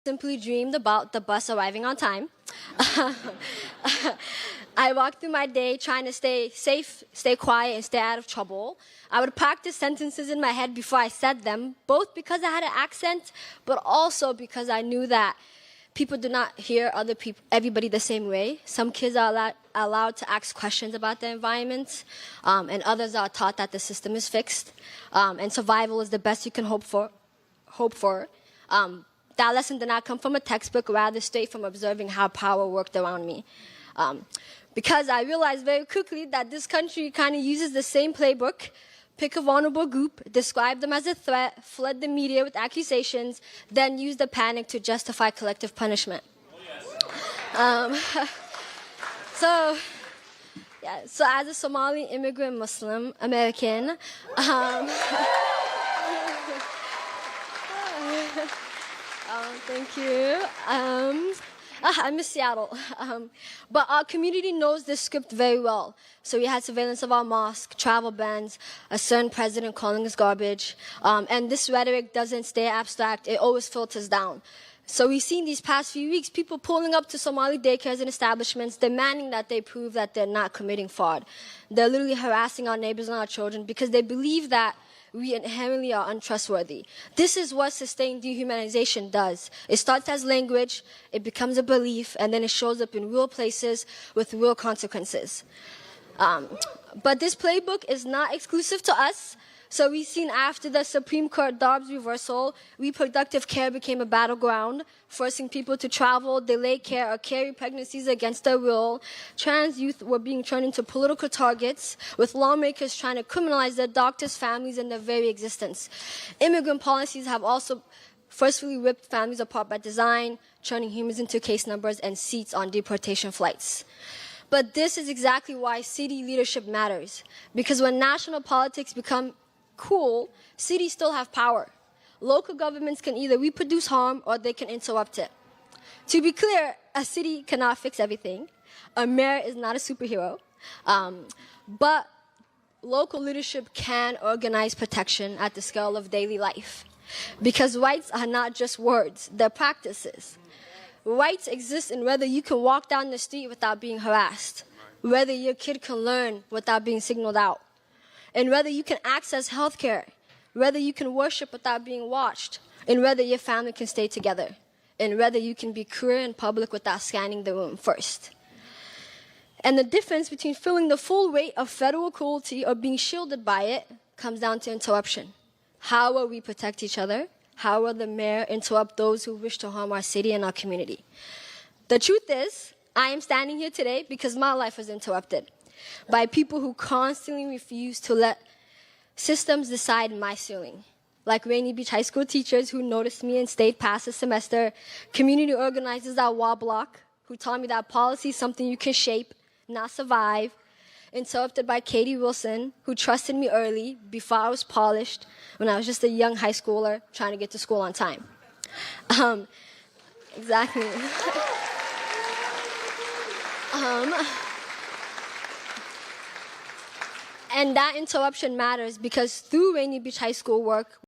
simply dreamed about the bus arriving on time. I walked through my day trying to stay safe, stay quiet, and stay out of trouble. I would practice sentences in my head before I said them, both because I had an accent, but also because I knew that people do not hear everybody the same way. Some kids are allowed to ask questions about their environment, and others are taught that the system is fixed, and survival is the best you can hope for. That lesson did not come from a textbook, rather straight from observing how power worked around me. Because I realized very quickly that this country kind of uses the same playbook: pick a vulnerable group, describe them as a threat, flood the media with accusations, then use the panic to justify collective punishment. Um, so, so as a Somali immigrant Muslim American, thank you. I miss Seattle. But our community knows this script very well. So we had surveillance of our mosque, travel bans, a certain president calling us garbage. And this rhetoric doesn't stay abstract. It always filters down. So we've seen these past few weeks people pulling up to Somali daycares and establishments demanding that they prove that they're not committing fraud. They're literally harassing our neighbors and our children because they believe that we inherently are untrustworthy. This is what sustained dehumanization does. It starts as language, it becomes a belief, and then it shows up in real places with real consequences. But this playbook is not exclusive to us. So we've seen after the Supreme Court Dobbs reversal, reproductive care became a battleground, forcing people to travel, delay care, or carry pregnancies against their will. Trans youth were being turned into political targets, with lawmakers trying to criminalize their doctors, families, and their very existence. Immigrant policies have also forcefully ripped families apart by design, turning humans into case numbers and seats on deportation flights. But this is exactly why city leadership matters, because when national politics become cool, cities still have power. Local governments can either reproduce harm or they can interrupt it. To be clear, a city cannot fix everything. A mayor is not a superhero. But local leadership can organize protection at the scale of daily life. Because rights are not just words, they're practices. Rights exist in whether you can walk down the street without being harassed, whether your kid can learn without being signaled out, and whether you can access health care, whether you can worship without being watched, and whether your family can stay together, and whether you can be queer in public without scanning the room first. And the difference between feeling the full weight of federal cruelty or being shielded by it comes down to interruption. How will we protect each other? How will the mayor interrupt those who wish to harm our city and our community? The truth is, I am standing here today because my life was interrupted by people who constantly refuse to let systems decide my ceiling. Like Rainy Beach High School teachers who noticed me and stayed past the semester, community organizers at Wall Block who taught me that policy is something you can shape, not survive, interrupted by Katie Wilson, who trusted me early before I was polished when I was just a young high schooler trying to get to school on time. Exactly. And that interruption matters because through Rainy Beach High School work,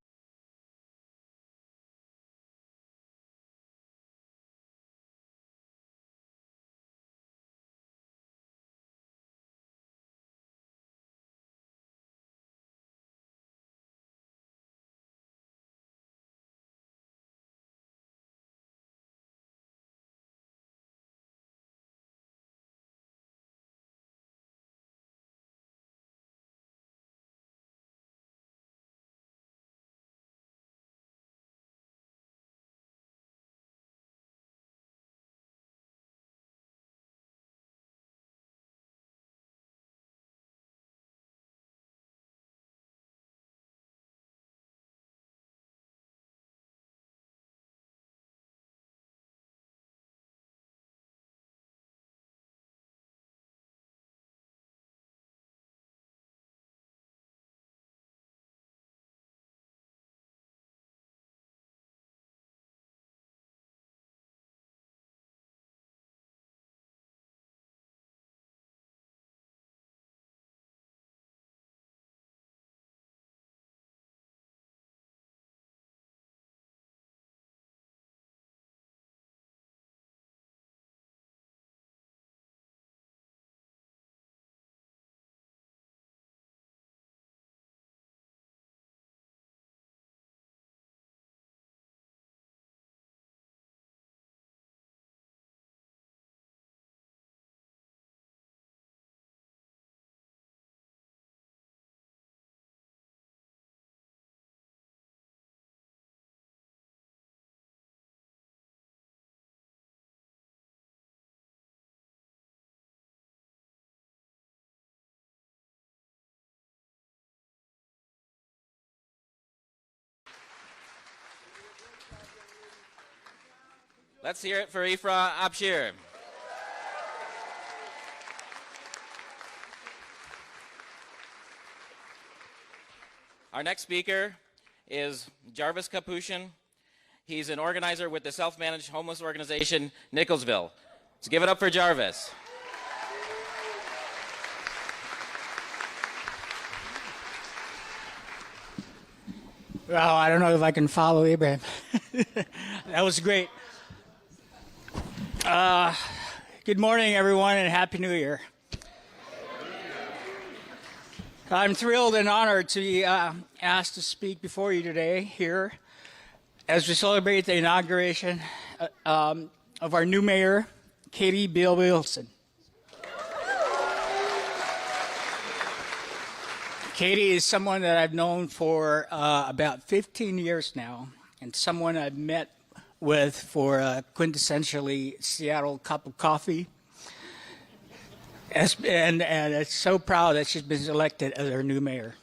Let's hear it for Ifra Abshir. Our next speaker is Jarvis Capuchin. He's an organizer with the self-managed homeless organization Nicholsville. Let's give it up for Jarvis. Well, I don't know if I can follow Abraham. That was great. Good morning, everyone, and Happy New Year. I'm thrilled and honored to be asked to speak before you today here as we celebrate the inauguration of our new mayor, Katie Bill Wilson. Katie is someone that I've known for about 15 years now, and someone I've met with for a quintessentially Seattle cup of coffee. And it's so proud that she's been elected as our new mayor.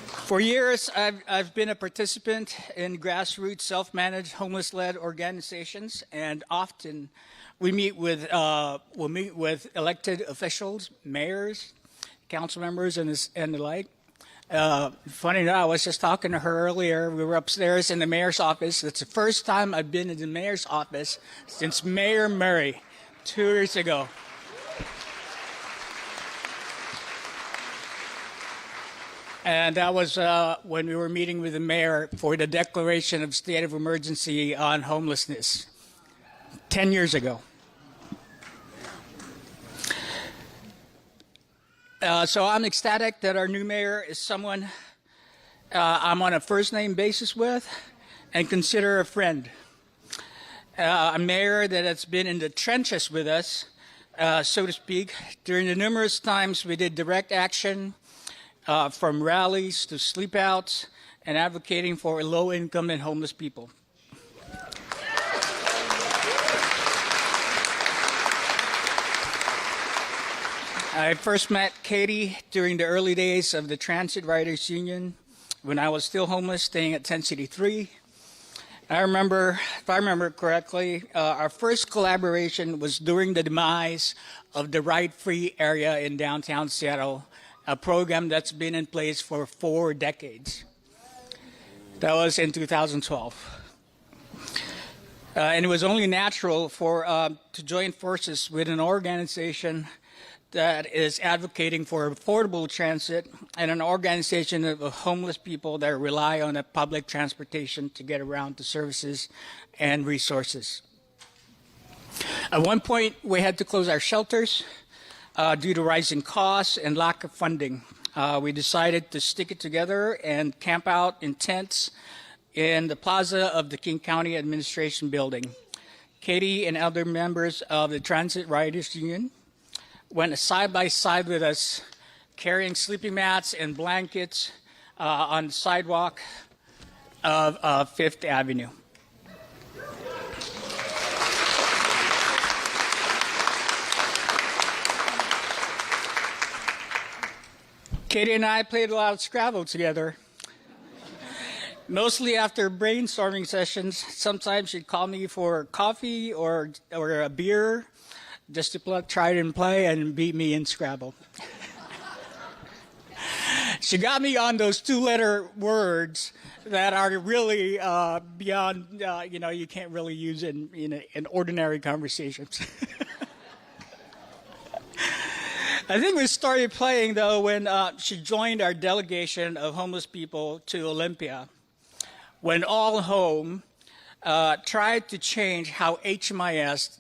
For years, I've been a participant in grassroots self-managed homeless-led organizations, and often we'll meet with elected officials, mayors, council members, and the like. Funny enough, I was just talking to her earlier. We were upstairs in the mayor's office. It's the first time I've been in the mayor's office since Mayor Murray 2 years ago. And that was when we were meeting with the mayor for the declaration of state of emergency on homelessness 10 years ago. So I'm ecstatic that our new mayor is someone I'm on a first-name basis with and consider a friend. A mayor that has been in the trenches with us, so to speak, during the numerous times we did direct action, from rallies to sleep-outs, and advocating for low-income and homeless people. I first met Katie during the early days of the Transit Riders Union when I was still homeless, staying at 10 City 3. I remember, if I remember correctly, our first collaboration was during the demise of the Ride-Free area in downtown Seattle, a program that's been in place for 4 decades. That was in 2012. And it was only natural to join forces with an organization that is advocating for affordable transit and an organization of homeless people that rely on a public transportation to get around to services and resources. At one point, we had to close our shelters due to rising costs and lack of funding. We decided to stick it together and camp out in tents in the plaza of the King County Administration Building. Katie and other members of the Transit Riders Union went side by side with us, carrying sleeping mats and blankets on the sidewalk of Fifth Avenue. Katie and I played a lot of Scrabble together. Mostly after brainstorming sessions. Sometimes she'd call me for coffee or a beer, just to try and play and beat me in Scrabble. She got me on those 2-letter words that are really beyond, you can't really use in ordinary conversations. I think we started playing, though, when she joined our delegation of homeless people to Olympia, when All Home tried to change how HMIS,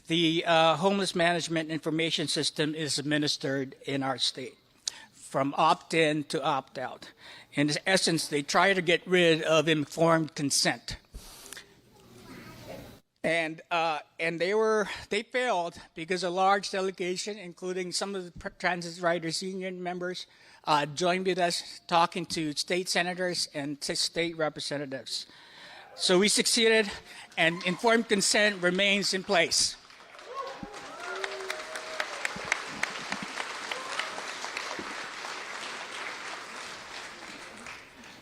the Homeless Management Information System, is administered in our state, from opt-in to opt-out. In essence, they try to get rid of informed consent. And they failed because a large delegation, including some of the Transit Riders Union members, joined with us talking to state senators and state representatives. So we succeeded, and informed consent remains in place.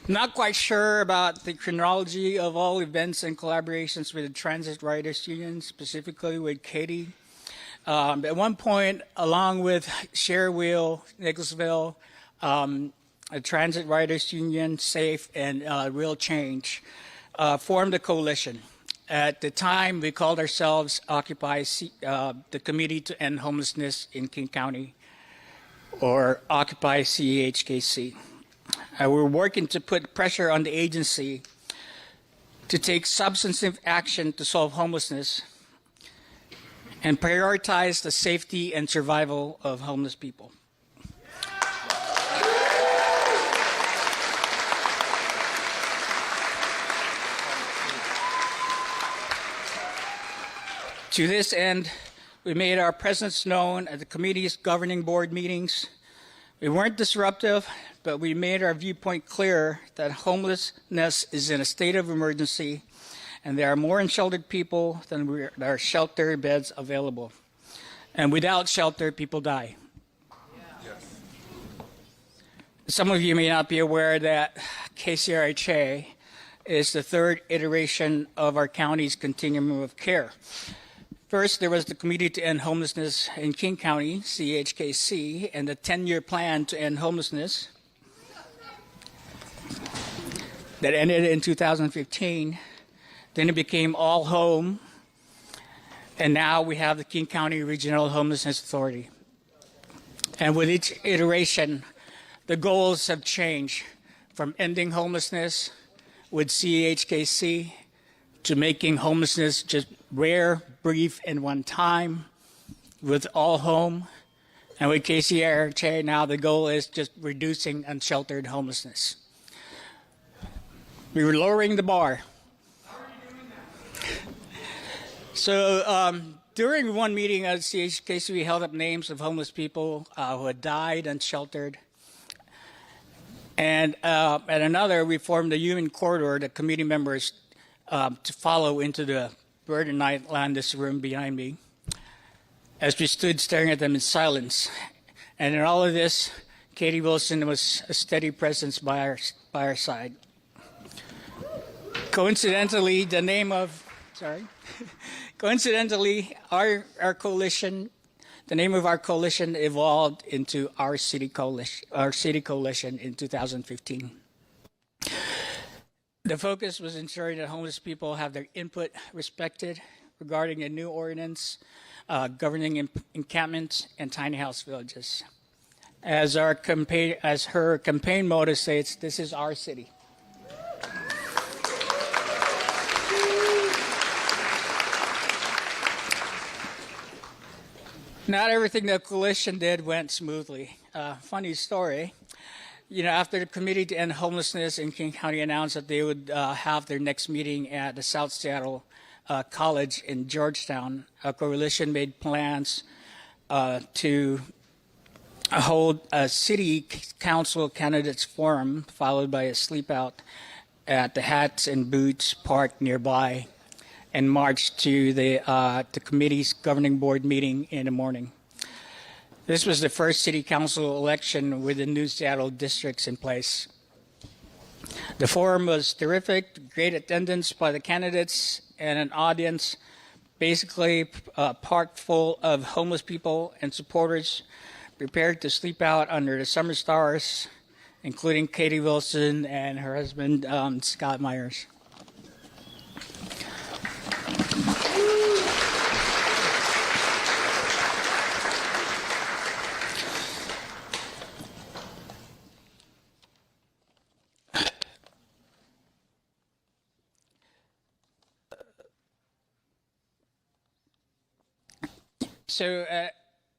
Not quite sure about the chronology of all events and collaborations with the Transit Riders Union, specifically with Katie. At one point, along with Share Wheel, Nicholsville, the Transit Riders Union, SAFE, and Real Change formed a coalition. At the time, we called ourselves the Committee to End Homelessness in King County, or Occupy CEHKC. We're working to put pressure on the agency to take substantive action to solve homelessness and prioritize the safety and survival of homeless people. To this end, we made our presence known at the committee's governing board meetings. We weren't disruptive, but we made our viewpoint clear that homelessness is in a state of emergency and there are more unsheltered people than there are shelter beds available. And without shelter, people die. Yes. Some of you may not be aware that KCRHA is the third iteration of our county's continuum of care. First, there was the Committee to End Homelessness in King County, CHKC, and the 10-year plan to end homelessness that ended in 2015. Then it became All Home, and now we have the King County Regional Homelessness Authority. And with each iteration, the goals have changed from ending homelessness with CHKC to making homelessness just rare, brief, and one time with All Home. And with KCRHA now, the goal is just reducing unsheltered homelessness. We were lowering the bar. So during one meeting at CHKC, we held up names of homeless people who had died unsheltered. And at another, we formed a human corridor that committee members to follow into the bird and night landis room behind me as we stood staring at them in silence. And in all of this, Katie Wilson was a steady presence by our side. Coincidentally, our coalition, the name of our coalition evolved into our city coalition in 2015. The focus was ensuring that homeless people have their input respected regarding a new ordinance governing encampments and tiny house villages. As her campaign motto states, this is our city. Not everything the coalition did went smoothly. Funny story. After the Committee to End Homelessness in King County announced that they would have their next meeting at the South Seattle College in Georgetown, a coalition made plans to hold a city council candidates forum followed by a sleep out at the Hats and Boots Park nearby and marched to the committee's governing board meeting in the morning. This was the first city council election with the new Seattle districts in place. The forum was terrific, great attendance by the candidates, and an audience basically parked full of homeless people and supporters prepared to sleep out under the summer stars, including Katie Wilson and her husband, Scott Myers. So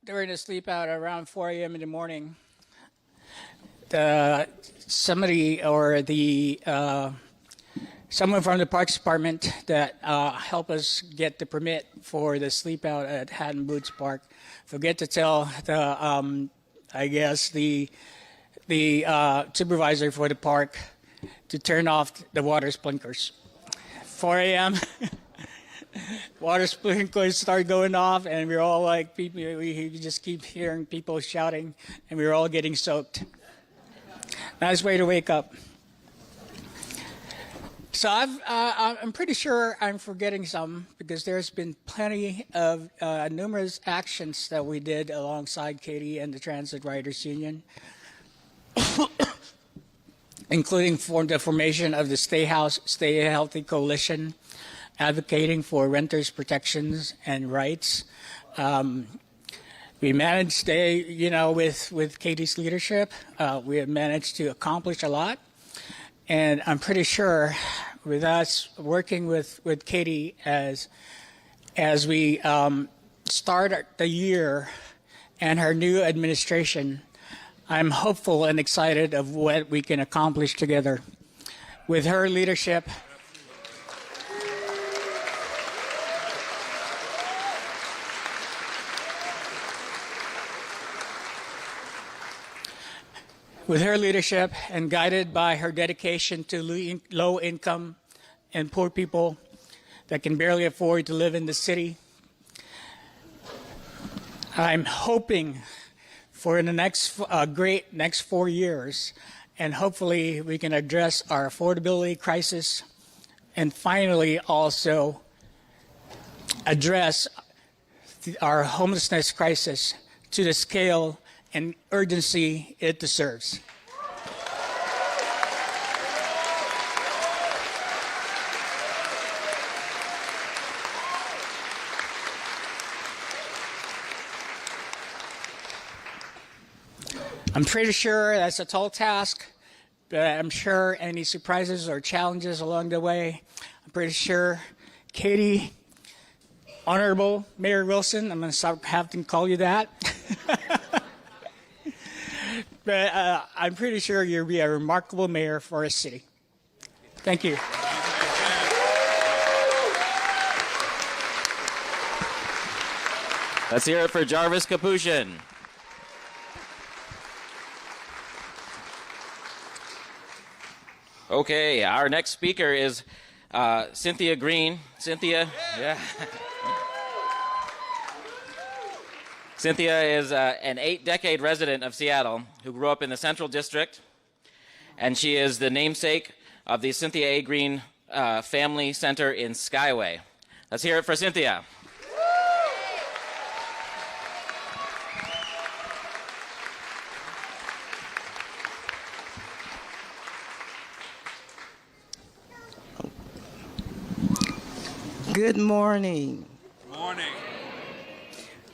during the sleep out around 4 a.m. in the morning, someone from the Parks Department that helped us get the permit for the sleep out at Hatton Boots Park forget to tell the supervisor for the park to turn off the water sprinklers. 4 a.m. Water sprinklers start going off, and we're all like, we just keep hearing people shouting, and we were all getting soaked. Nice way to wake up. So I'm pretty sure I'm forgetting some because there's been plenty of numerous actions that we did alongside Katie and the Transit Riders Union, including the formation of the Stay Healthy Coalition, advocating for renters' protections and rights. We managed, with Katie's leadership, we have managed to accomplish a lot. And I'm pretty sure with us working with Katie as we start the year and her new administration, I'm hopeful and excited of what we can accomplish together. With her leadership, and guided by her dedication to low-income and poor people that can barely afford to live in the city, I'm hoping for the next great next 4 years, and hopefully we can address our affordability crisis and finally also address our homelessness crisis to the scale and urgency it deserves. I'm pretty sure that's a tall task, but I'm sure any surprises or challenges along the way, I'm pretty sure Katie, Honorable Mayor Wilson, I'm going to stop having to call you that. But I'm pretty sure you'll be a remarkable mayor for a city. Thank you. Let's hear it for Jarvis Capuchin. Okay, our next speaker is Cynthia Green. Cynthia, yeah. Cynthia is an 8-decade resident of Seattle who grew up in the Central District, and she is the namesake of the Cynthia A. Green Family Center in Skyway. Let's hear it for Cynthia. Good morning. Morning.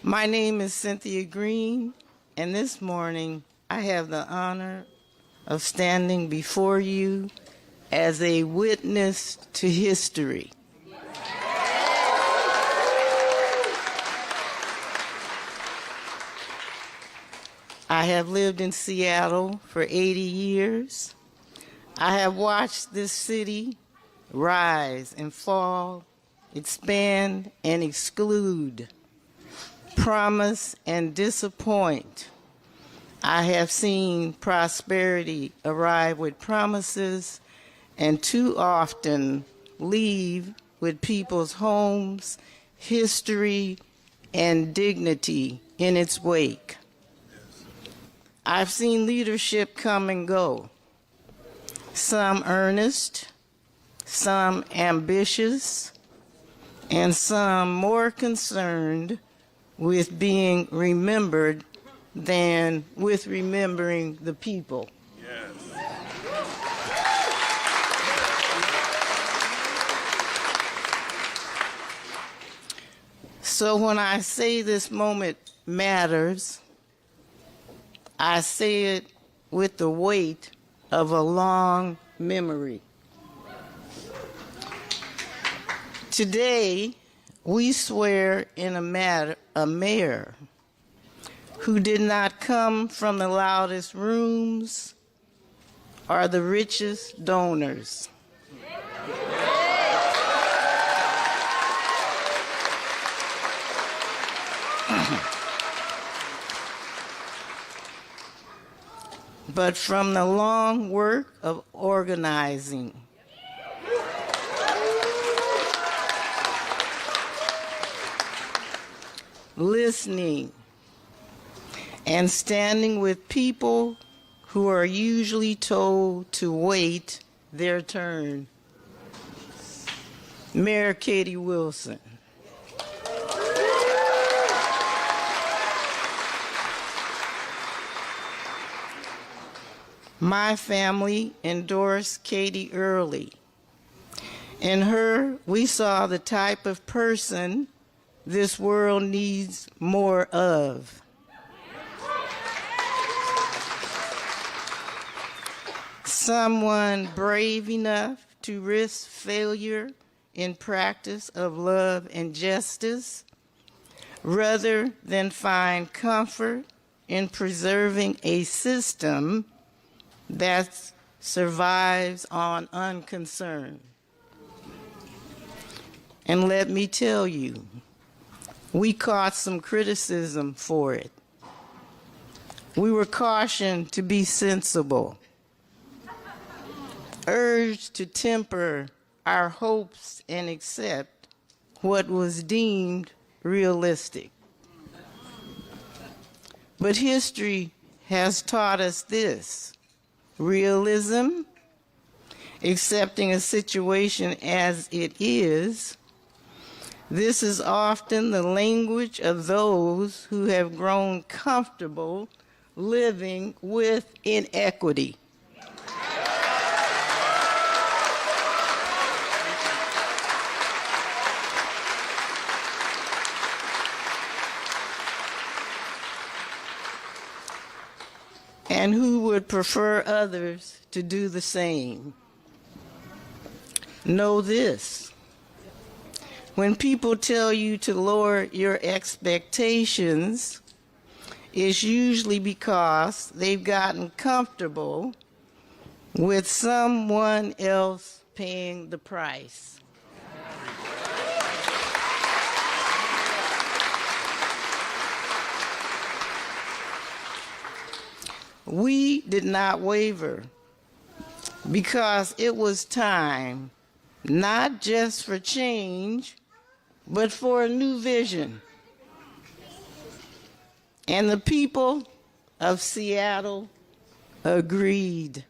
My name is Cynthia Green, and this morning I have the honor of standing before you as a witness to history. I have lived in Seattle for 80 years. I have watched this city rise and fall, expand and exclude, promise and disappoint. I have seen prosperity arrive with promises and too often leave with people's homes, history, and dignity in its wake. I've seen leadership come and go, some earnest, some ambitious, and some more concerned with being remembered than with remembering the people. Yes. So when I say this moment matters, I say it with the weight of a long memory. Today, we swear in a mayor who did not come from the loudest rooms or the richest donors. But from the long work of organizing, listening, and standing with people who are usually told to wait their turn. Mayor Katie Wilson. My family endorsed Katie early. In her, we saw the type of person this world needs more of. Someone brave enough to risk failure in practice of love and justice, rather than find comfort in preserving a system that survives on unconcern. And let me tell you, we caught some criticism for it. We were cautioned to be sensible, urged to temper our hopes and accept what was deemed realistic. But history has taught us this: realism, accepting a situation as it is, this is often the language of those who have grown comfortable living with inequity. And who would prefer others to do the same. Know this: when people tell you to lower your expectations, it's usually because they've gotten comfortable with someone else paying the price. We did not waver because it was time, not just for change, but for a new vision. And the people of Seattle agreed.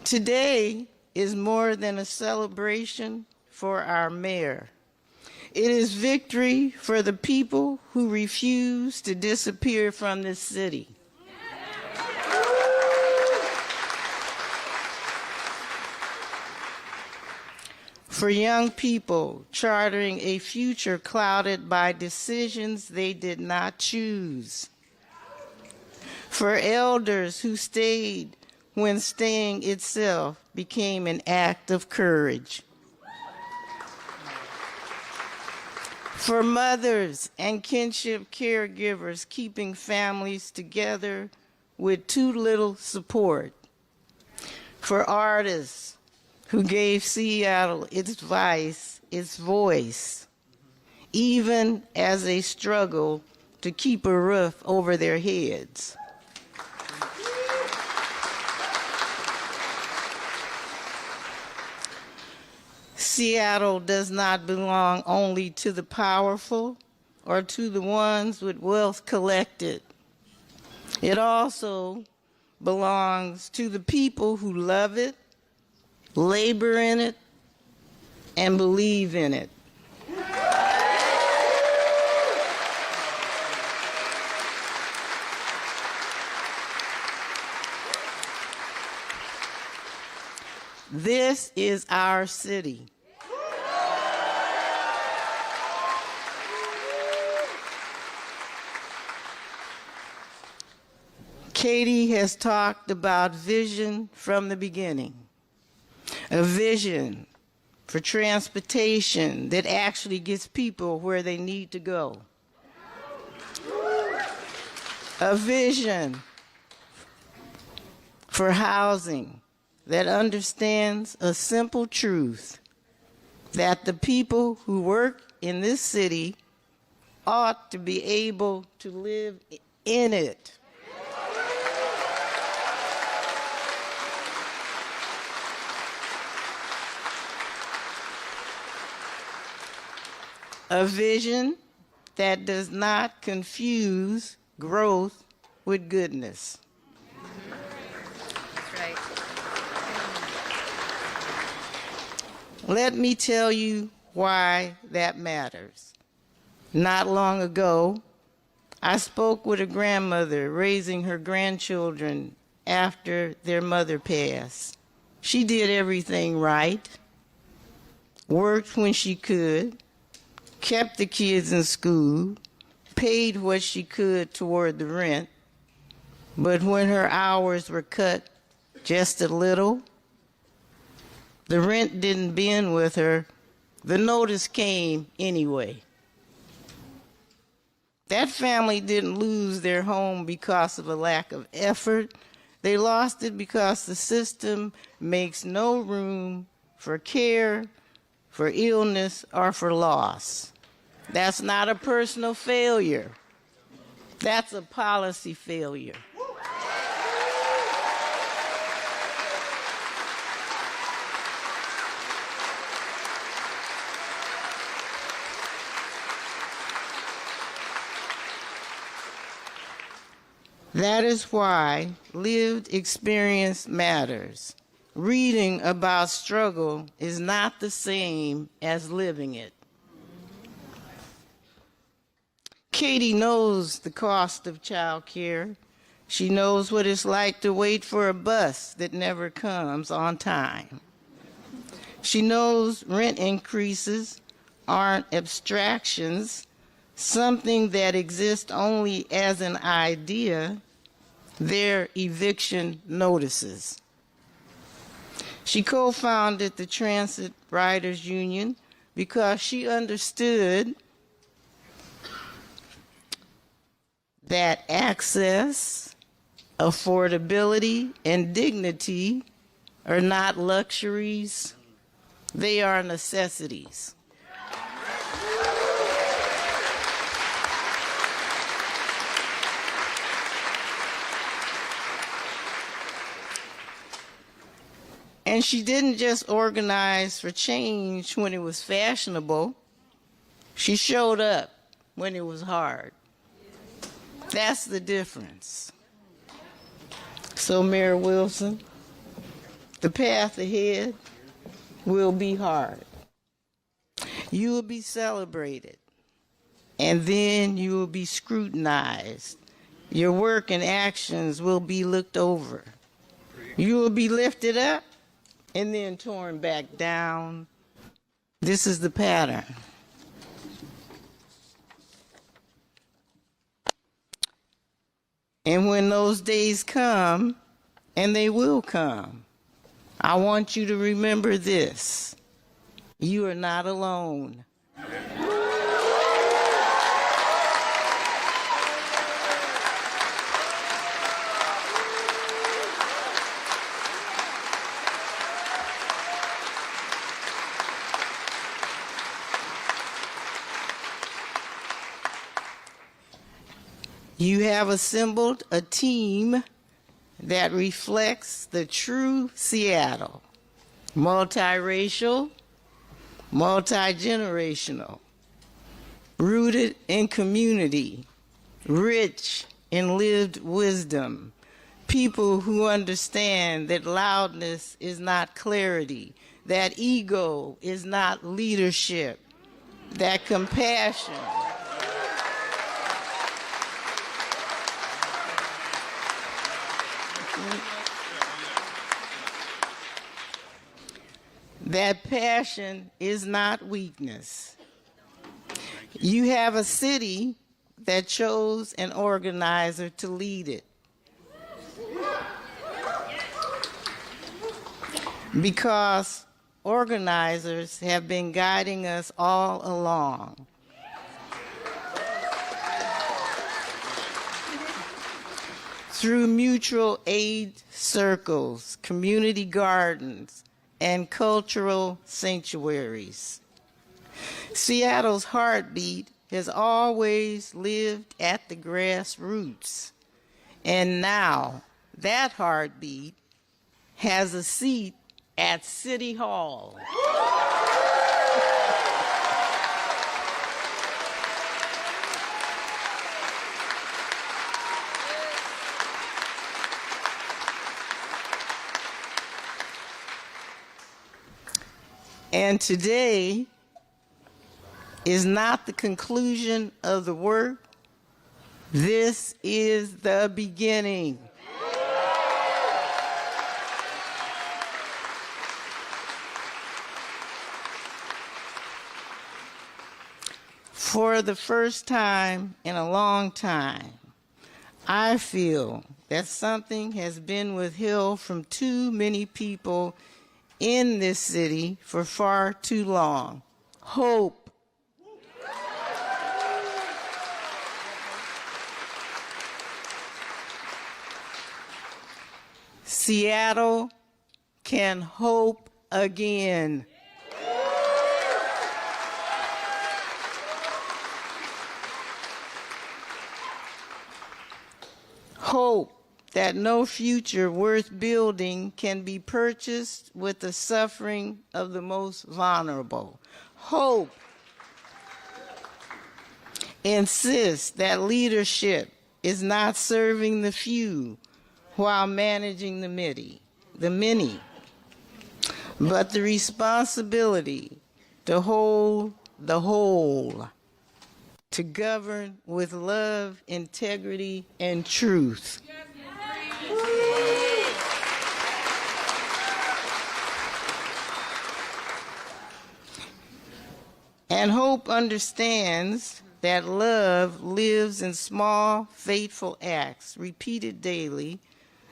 Today is more than a celebration for our mayor. It is victory for the people who refuse to disappear from this city. For young people chartering a future clouded by decisions they did not choose. For elders who stayed when staying itself became an act of courage. For mothers and kinship caregivers keeping families together with too little support. For artists who gave Seattle its voice, even as they struggle to keep a roof over their heads. Seattle does not belong only to the powerful or to the ones with wealth collected. It also belongs to the people who love it, labor in it, and believe in it. This is our city. Katie has talked about vision from the beginning. A vision for transportation that actually gets people where they need to go. A vision for housing that understands a simple truth, that the people who work in this city ought to be able to live in it. A vision that does not confuse growth with goodness. That's right. Let me tell you why that matters. Not long ago, I spoke with a grandmother raising her grandchildren after their mother passed. She did everything right, worked when she could, kept the kids in school, paid what she could toward the rent, but when her hours were cut just a little, the rent didn't bend with her, the notice came anyway. That family didn't lose their home because of a lack of effort. They lost it because the system makes no room for care, for illness, or for loss. That's not a personal failure. That's a policy failure. That is why lived experience matters. Reading about struggle is not the same as living it. Katie knows the cost of child care. She knows what it's like to wait for a bus that never comes on time. She knows rent increases aren't abstractions, something that exists only as an idea. They're eviction notices. She co-founded the Transit Riders Union because she understood that access, affordability, and dignity are not luxuries, they are necessities. And she didn't just organize for change when it was fashionable. She showed up when it was hard. That's the difference. So, Mayor Wilson, the path ahead will be hard. You will be celebrated, and then you will be scrutinized. Your work and actions will be looked over. You will be lifted up and then torn back down. This is the pattern. And when those days come, and they will come, I want you to remember this: you are not alone. You have assembled a team that reflects the true Seattle: multiracial, multi-generational, rooted in community, rich in lived wisdom, people who understand that loudness is not clarity, that ego is not leadership, that compassion that passion is not weakness. You have a city that chose an organizer to lead it. Because organizers have been guiding us all along. Through mutual aid circles, community gardens, and cultural sanctuaries. Seattle's heartbeat has always lived at the grassroots, and now that heartbeat has a seat at City Hall. And today is not the conclusion of the work. This is the beginning. For the first time in a long time, I feel that something has been withheld from too many people in this city for far too long. Hope. Seattle can hope again. Hope that no future worth building can be purchased with the suffering of the most vulnerable. Hope insists that leadership is not serving the few while managing the many, but the responsibility to hold the whole, to govern with love, integrity, and truth. And hope understands that love lives in small, faithful acts, repeated daily,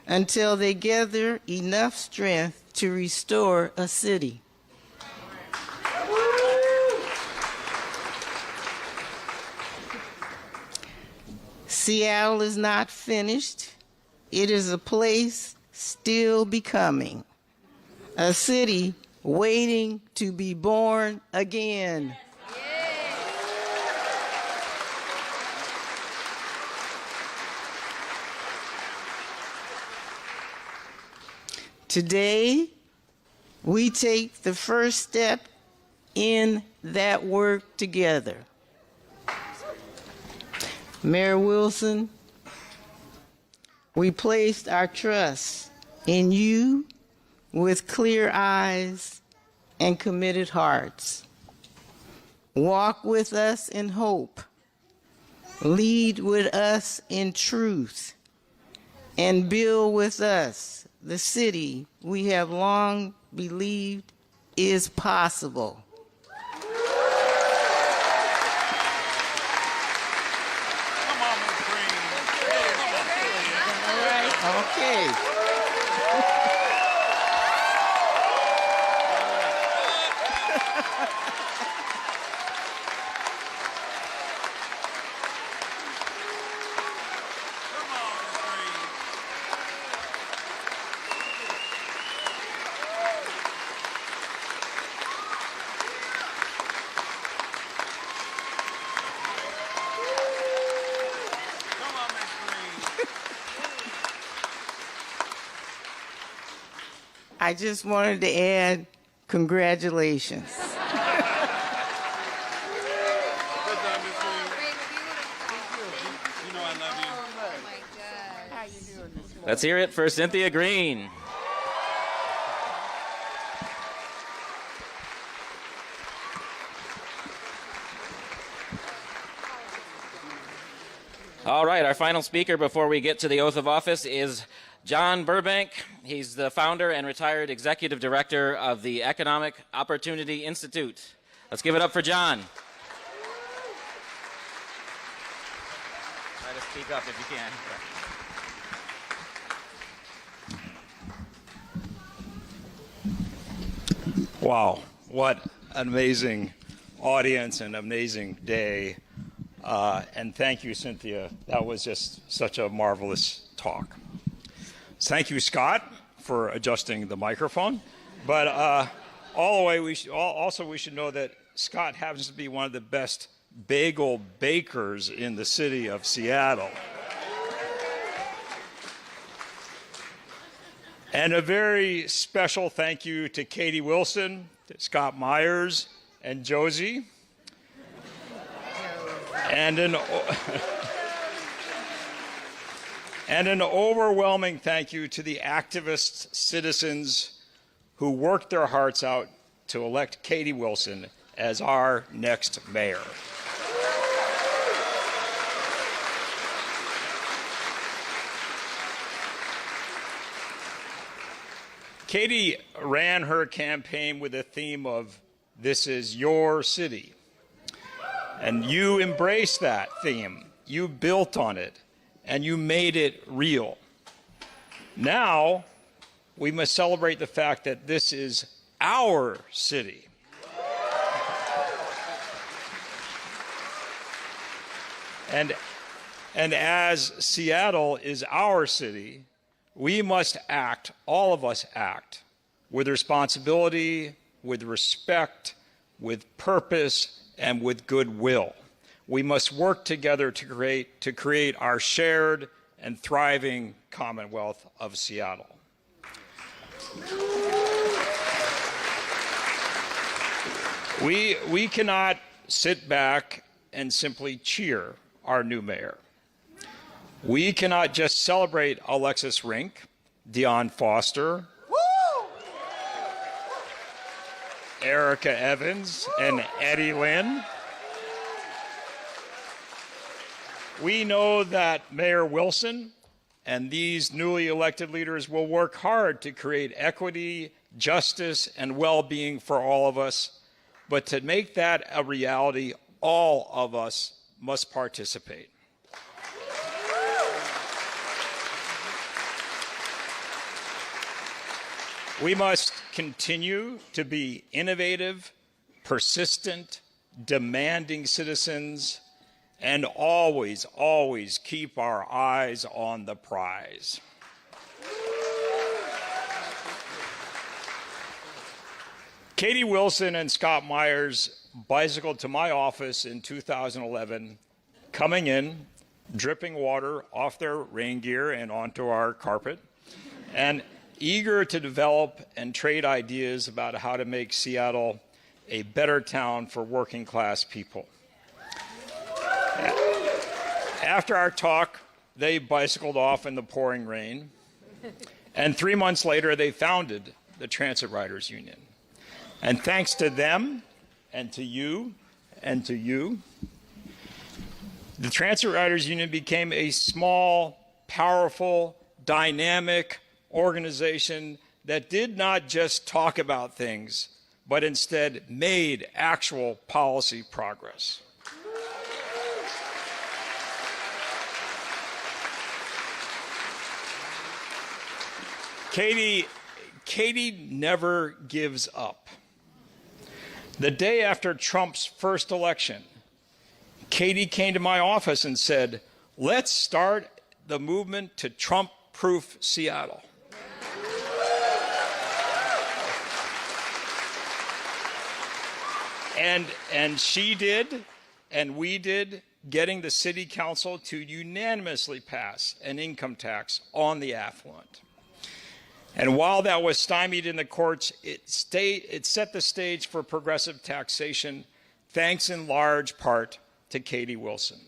until they gather enough strength to restore a city. Seattle is not finished. It is a place still becoming, a city waiting to be born again. Today, we take the first step in that work together. Mayor Wilson, we placed our trust in you with clear eyes and committed hearts. Walk with us in hope. Lead with us in truth. And build with us the city we have long believed is possible. Come on, Ms. Green. All right, okay. I just wanted to add congratulations. Good job, Ms. Green. You know I love you. How you doing this morning? Let's hear it for Cynthia Green. All right, our final speaker before we get to the oath of office is John Burbank. He's the founder and retired executive director of the Economic Opportunity Institute. Let's give it up for John. Try to speak up if you can. Wow, what an amazing audience and amazing day. And thank you, Cynthia. That was just such a marvelous talk. Thank you, Scott, for adjusting the microphone. But all the way, we should know that Scott happens to be one of the best bagel bakers in the city of Seattle. And a very special thank you to Katie Wilson, to Scott Myers, and Josie. And an overwhelming thank you to the activist citizens who worked their hearts out to elect Katie Wilson as our next mayor. Katie ran her campaign with a theme of, "This is your city." And you embraced that theme. You built on it, and you made it real. Now, we must celebrate the fact that this is our city. And as Seattle is our city, we must act, all of us act, with responsibility, with respect, with purpose, and with goodwill. We must work together to create our shared and thriving Commonwealth of Seattle. We cannot sit back and simply cheer our new mayor. We cannot just celebrate Alexis Rink, Dion Foster, Erica Evans, and Eddie Lynn. We know that Mayor Wilson and these newly elected leaders will work hard to create equity, justice, and well-being for all of us. But to make that a reality, all of us must participate. We must continue to be innovative, persistent, demanding citizens, and always, always keep our eyes on the prize. Katie Wilson and Scott Myers bicycled to my office in 2011, coming in, dripping water off their rain gear and onto our carpet, and eager to develop and trade ideas about how to make Seattle a better town for working class people. After our talk, they bicycled off in the pouring rain, and 3 months later, they founded the Transit Riders Union. And thanks to them, and to you, and to you, the Transit Riders Union became a small, powerful, dynamic organization that did not just talk about things, but instead made actual policy progress. Katie never gives up. The day after Trump's first election, Katie came to my office and said, "Let's start the movement to Trump-proof Seattle." And she did, and we did, getting the city council to unanimously pass an income tax on the affluent. And while that was stymied in the courts, it set the stage for progressive taxation, thanks in large part to Katie Wilson.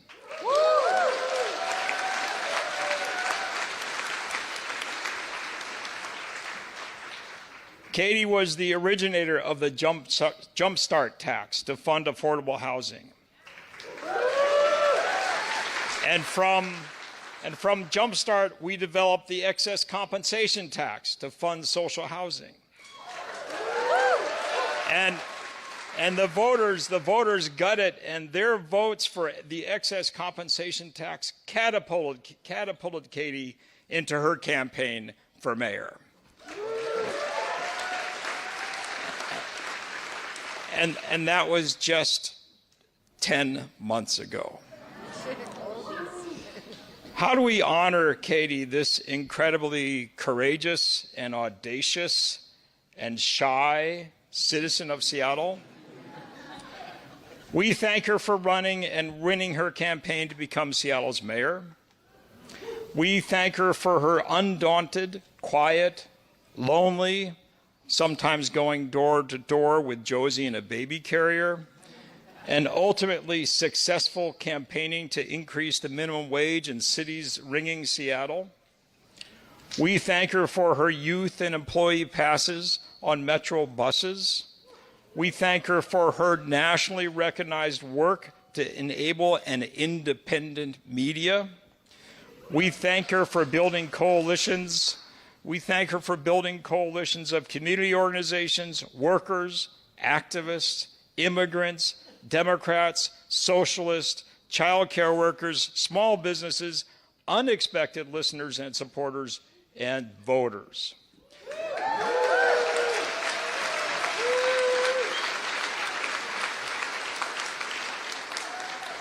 Katie was the originator of the Jumpstart tax to fund affordable housing. And from Jumpstart, we developed the excess compensation tax to fund social housing. And the voters got it, and their votes for the excess compensation tax catapulted Katie into her campaign for mayor. And that was just 10 months ago. How do we honor Katie, this incredibly courageous and audacious and shy citizen of Seattle? We thank her for running and winning her campaign to become Seattle's mayor. We thank her for her undaunted, quiet, lonely, sometimes going door to door with Josie in a baby carrier, and ultimately successful campaigning to increase the minimum wage in cities ringing Seattle. We thank her for her youth and employee passes on Metro buses, We thank her for her nationally recognized work to enable an independent media. We thank her for building coalitions. We thank her for building coalitions of community organizations, workers, activists, immigrants, Democrats, socialists, child care workers, small businesses, unexpected listeners and supporters, and voters.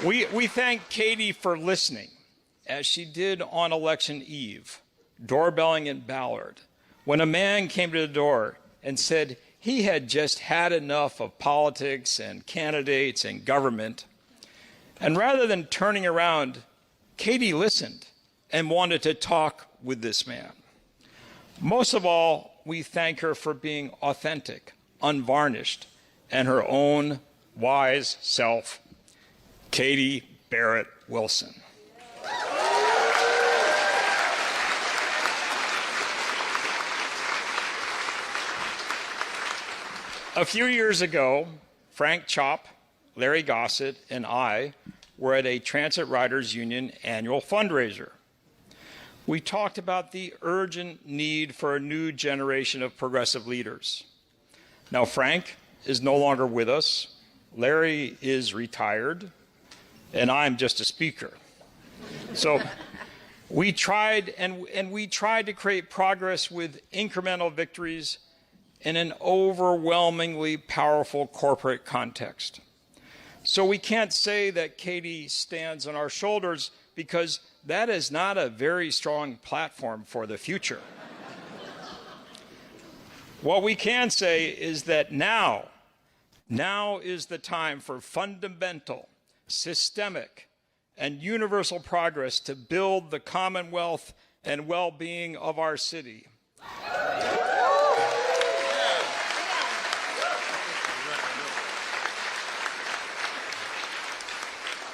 We thank Katie for listening, as she did on election eve, doorbelling in Ballard, when a man came to the door and said he had just had enough of politics and candidates and government. And rather than turning around, Katie listened and wanted to talk with this man. Most of all, we thank her for being authentic, unvarnished, and her own wise self, Katie Barrett Wilson. A few years ago, Frank Chop, Larry Gossett, and I were at a Transit Riders Union annual fundraiser. We talked about the urgent need for a new generation of progressive leaders. Now, Frank is no longer with us. Larry is retired, and I'm just a speaker. So we tried, and we tried to create progress with incremental victories in an overwhelmingly powerful corporate context. So we can't say that Katie stands on our shoulders, because that is not a very strong platform for the future. What we can say is that now is the time for fundamental, systemic, and universal progress to build the commonwealth and well-being of our city.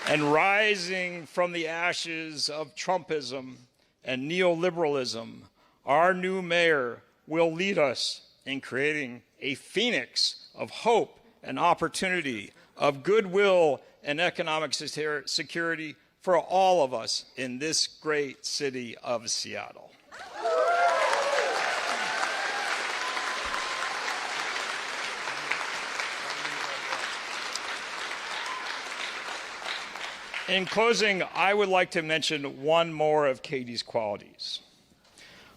And rising from the ashes of Trumpism and neoliberalism, our new mayor will lead us in creating a phoenix of hope and opportunity, of goodwill and economic security for all of us in this great city of Seattle. In closing, I would like to mention one more of Katie's qualities.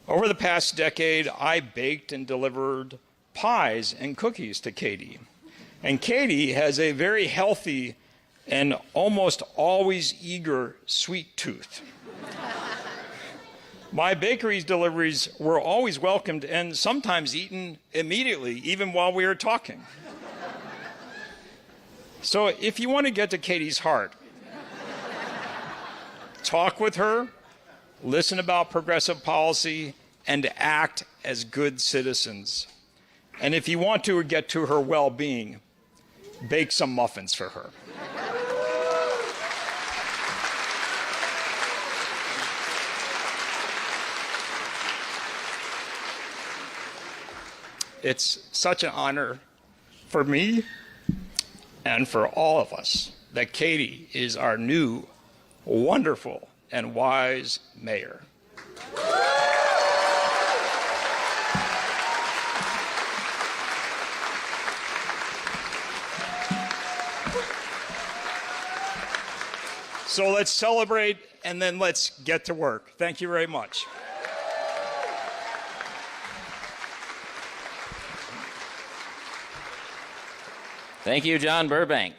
Over the past decade, I baked and delivered pies and cookies to Katie. And Katie has a very healthy and almost always eager sweet tooth. My bakery's deliveries were always welcomed and sometimes eaten immediately, even while we were talking. So if you want to get to Katie's heart, talk with her, listen about progressive policy, and act as good citizens. And if you want to get to her well-being, bake some muffins for her. It's such an honor for me and for all of us that Katie is our new, wonderful, and wise mayor. So let's celebrate and then let's get to work. Thank you very much. Thank you, John Burbank.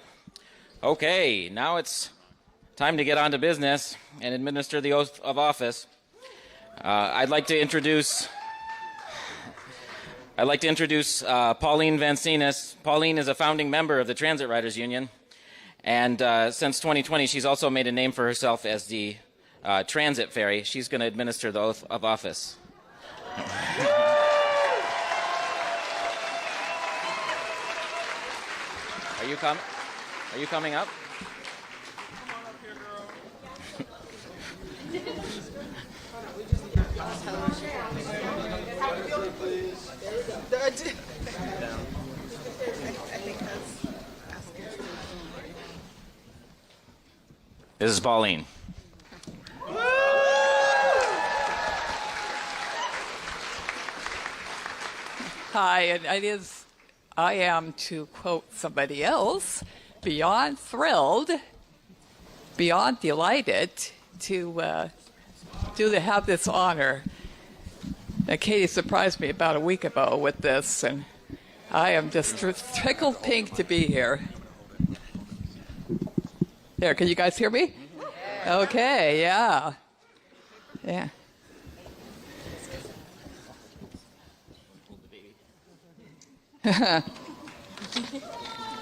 Okay, now it's time to get on to business and administer the oath of office. I'd like to introduce Pauline Vancinas. Pauline is a founding member of the Transit Riders Union, and since 2020, she's also made a name for herself as the Transit Fairy. She's going to administer the oath of office. Are you coming up? Come on up here, girl. This is Pauline. Hi, and I am, to quote somebody else, beyond thrilled, beyond delighted to have this honor. Now, Katie surprised me about a week ago with this, and I am just tickled pink to be here. There, can you guys hear me? Okay, yeah. Yeah.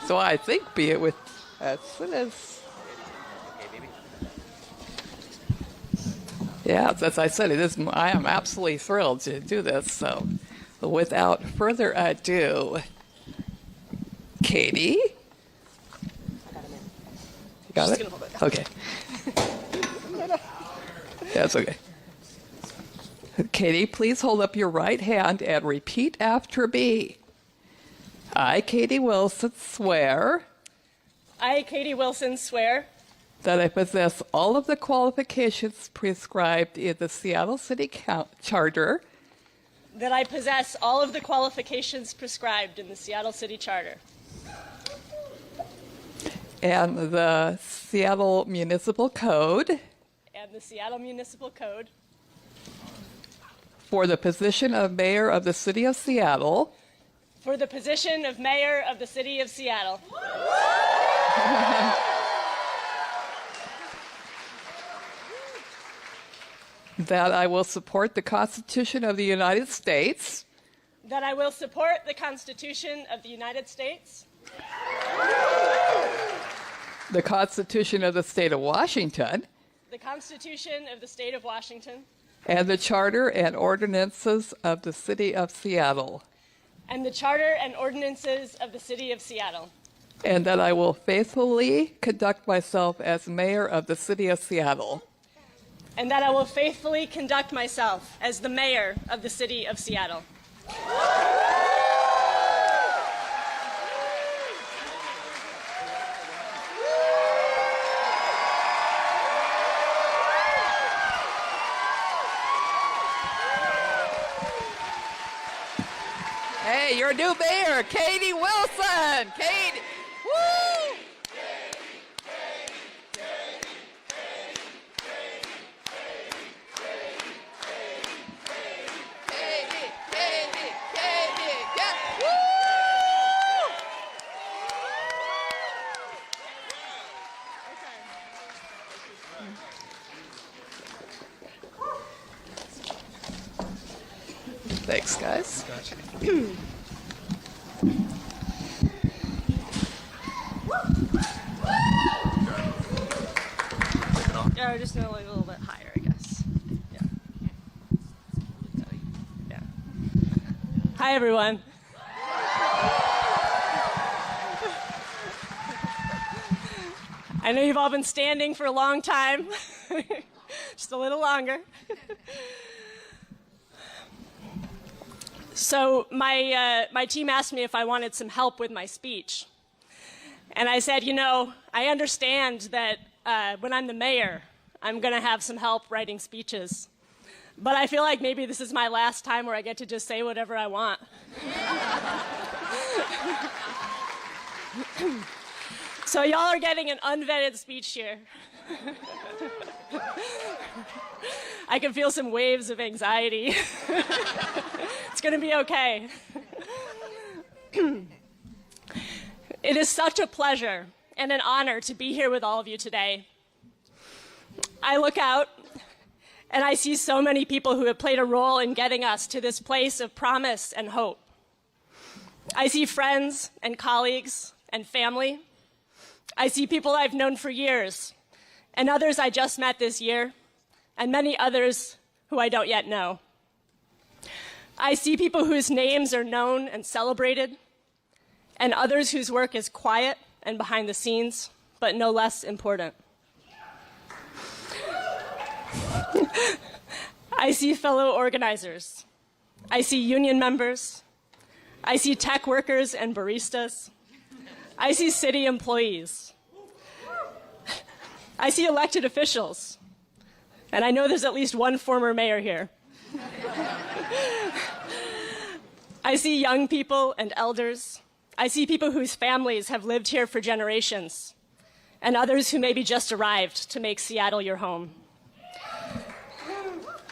So I think be it with as soon as. Yeah, as I said, I am absolutely thrilled to do this. So, without further ado, Katie. You got it? Okay. That's okay. Katie, please hold up your right hand and repeat after me. I, Katie Wilson, swear. I, Katie Wilson, swear. That I possess all of the qualifications prescribed in the Seattle City Charter. That I possess all of the qualifications prescribed in the Seattle City Charter. And the Seattle Municipal Code. And the Seattle Municipal Code. For the position of Mayor of the City of Seattle. For the position of Mayor of the City of Seattle. That I will support the Constitution of the United States. That I will support the Constitution of the United States. The Constitution of the State of Washington. The Constitution of the State of Washington. And the Charter and ordinances of the City of Seattle. And the Charter and ordinances of the City of Seattle. And that I will faithfully conduct myself as Mayor of the City of Seattle. And that I will faithfully conduct myself as the Mayor of the City of Seattle. Hey, your new mayor, Katie Wilson. Katie, woo! Thanks, guys. Yeah, just a little bit higher, I guess. Yeah. Yeah. Hi, everyone. I know you've all been standing for a long time. Just a little longer. So my team asked me if I wanted some help with my speech. And I said, you know, I understand that when I'm the mayor, I'm going to have some help writing speeches. But I feel like maybe this is my last time where I get to just say whatever I want. So y'all are getting an unvetted speech here. I can feel some waves of anxiety. It's going to be okay. It is such a pleasure and an honor to be here with all of you today. I look out and I see so many people who have played a role in getting us to this place of promise and hope. I see friends and colleagues and family. I see people I've known for years and others I just met this year and many others who I don't yet know. I see people whose names are known and celebrated and others whose work is quiet and behind the scenes, but no less important. I see fellow organizers. I see union members. I see tech workers and baristas. I see city employees. I see elected officials, and I know there's at least one former mayor here. I see young people and elders. I see people whose families have lived here for generations, and others who maybe just arrived to make Seattle your home.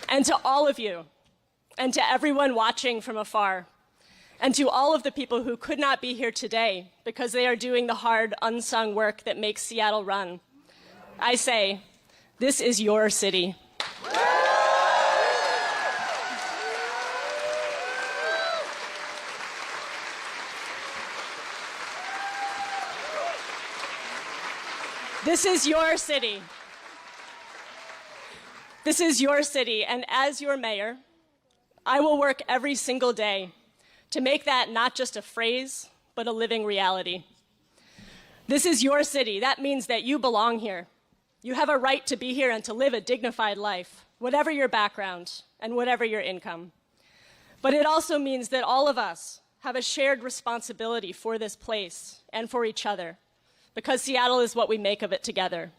And to all of you, and to everyone watching from afar, and to all of the people who could not be here today because they are doing the hard, unsung work that makes Seattle run, I say, this is your city. This is your city. This is your city, and as your mayor, I will work every single day to make that not just a phrase, but a living reality. This is your city. That means that you belong here. You have a right to be here and to live a dignified life, whatever your background and whatever your income. But it also means that all of us have a shared responsibility for this place and for each other, because Seattle is what we make of it together.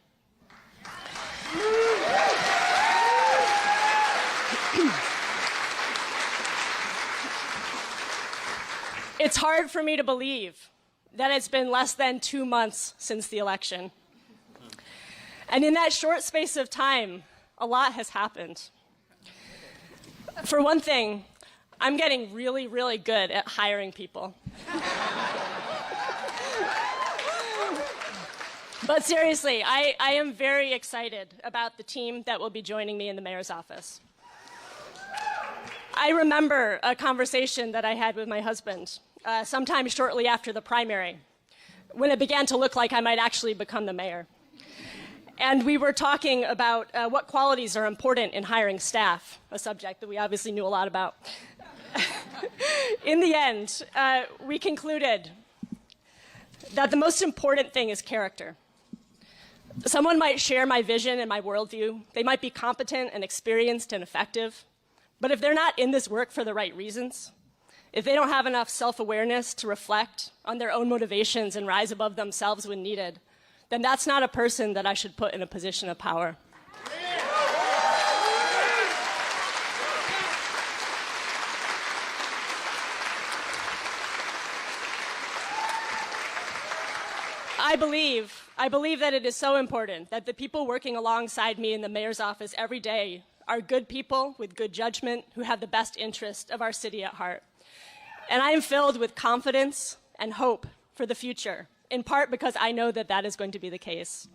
It's hard for me to believe that it's been less than 2 months since the election. And in that short space of time, a lot has happened. For one thing, I'm getting really, really good at hiring people. But seriously, I am very excited about the team that will be joining me in the mayor's office. I remember a conversation that I had with my husband sometime shortly after the primary, when it began to look like I might actually become the mayor. And we were talking about what qualities are important in hiring staff, a subject that we obviously knew a lot about. In the end, we concluded that the most important thing is character. Someone might share my vision and my worldview. They might be competent and experienced and effective. But if they're not in this work for the right reasons, if they don't have enough self-awareness to reflect on their own motivations and rise above themselves when needed, then that's not a person that I should put in a position of power. I believe that it is so important that the people working alongside me in the mayor's office every day are good people with good judgment who have the best interest of our city at heart. And I am filled with confidence and hope for the future, in part because I know that that is going to be the case.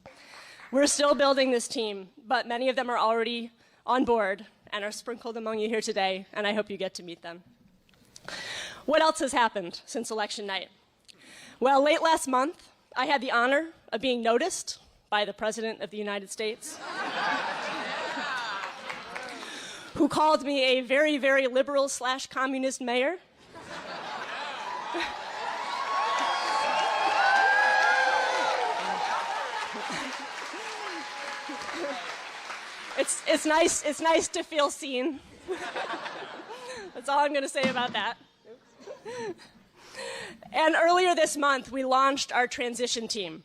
We're still building this team, but many of them are already on board and are sprinkled among you here today, and I hope you get to meet them. What else has happened since election night? Well, late last month, I had the honor of being noticed by the President of the United States, who called me a very, very liberal/communist mayor. It's nice to feel seen. That's all I'm going to say about that. And earlier this month, we launched our transition team.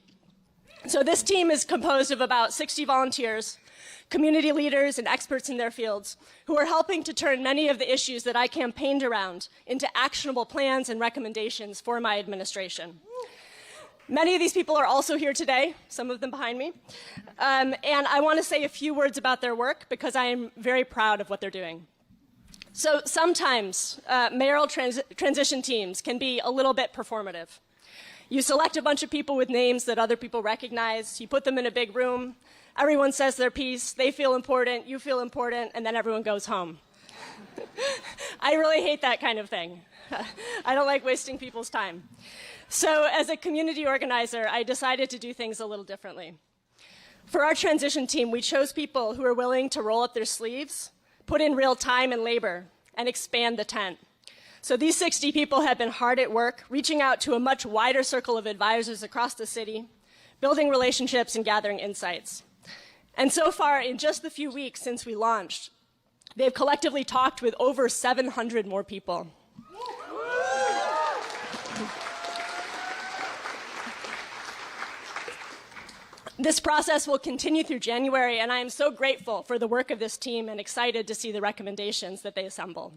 So this team is composed of about 60 volunteers, community leaders and experts in their fields, who are helping to turn many of the issues that I campaigned around into actionable plans and recommendations for my administration. Many of these people are also here today, some of them behind me. And I want to say a few words about their work because I am very proud of what they're doing. So sometimes mayoral transition teams can be a little bit performative. You select a bunch of people with names that other people recognize, you put them in a big room, everyone says their piece, they feel important, you feel important, and then everyone goes home. I really hate that kind of thing. I don't like wasting people's time. So as a community organizer, I decided to do things a little differently. For our transition team, we chose people who are willing to roll up their sleeves, put in real time and labor, and expand the tent. So these 60 people have been hard at work, reaching out to a much wider circle of advisors across the city, building relationships and gathering insights. And so far, in just the few weeks since we launched, they've collectively talked with over 700 more people. This process will continue through January, and I am so grateful for the work of this team and excited to see the recommendations that they assemble.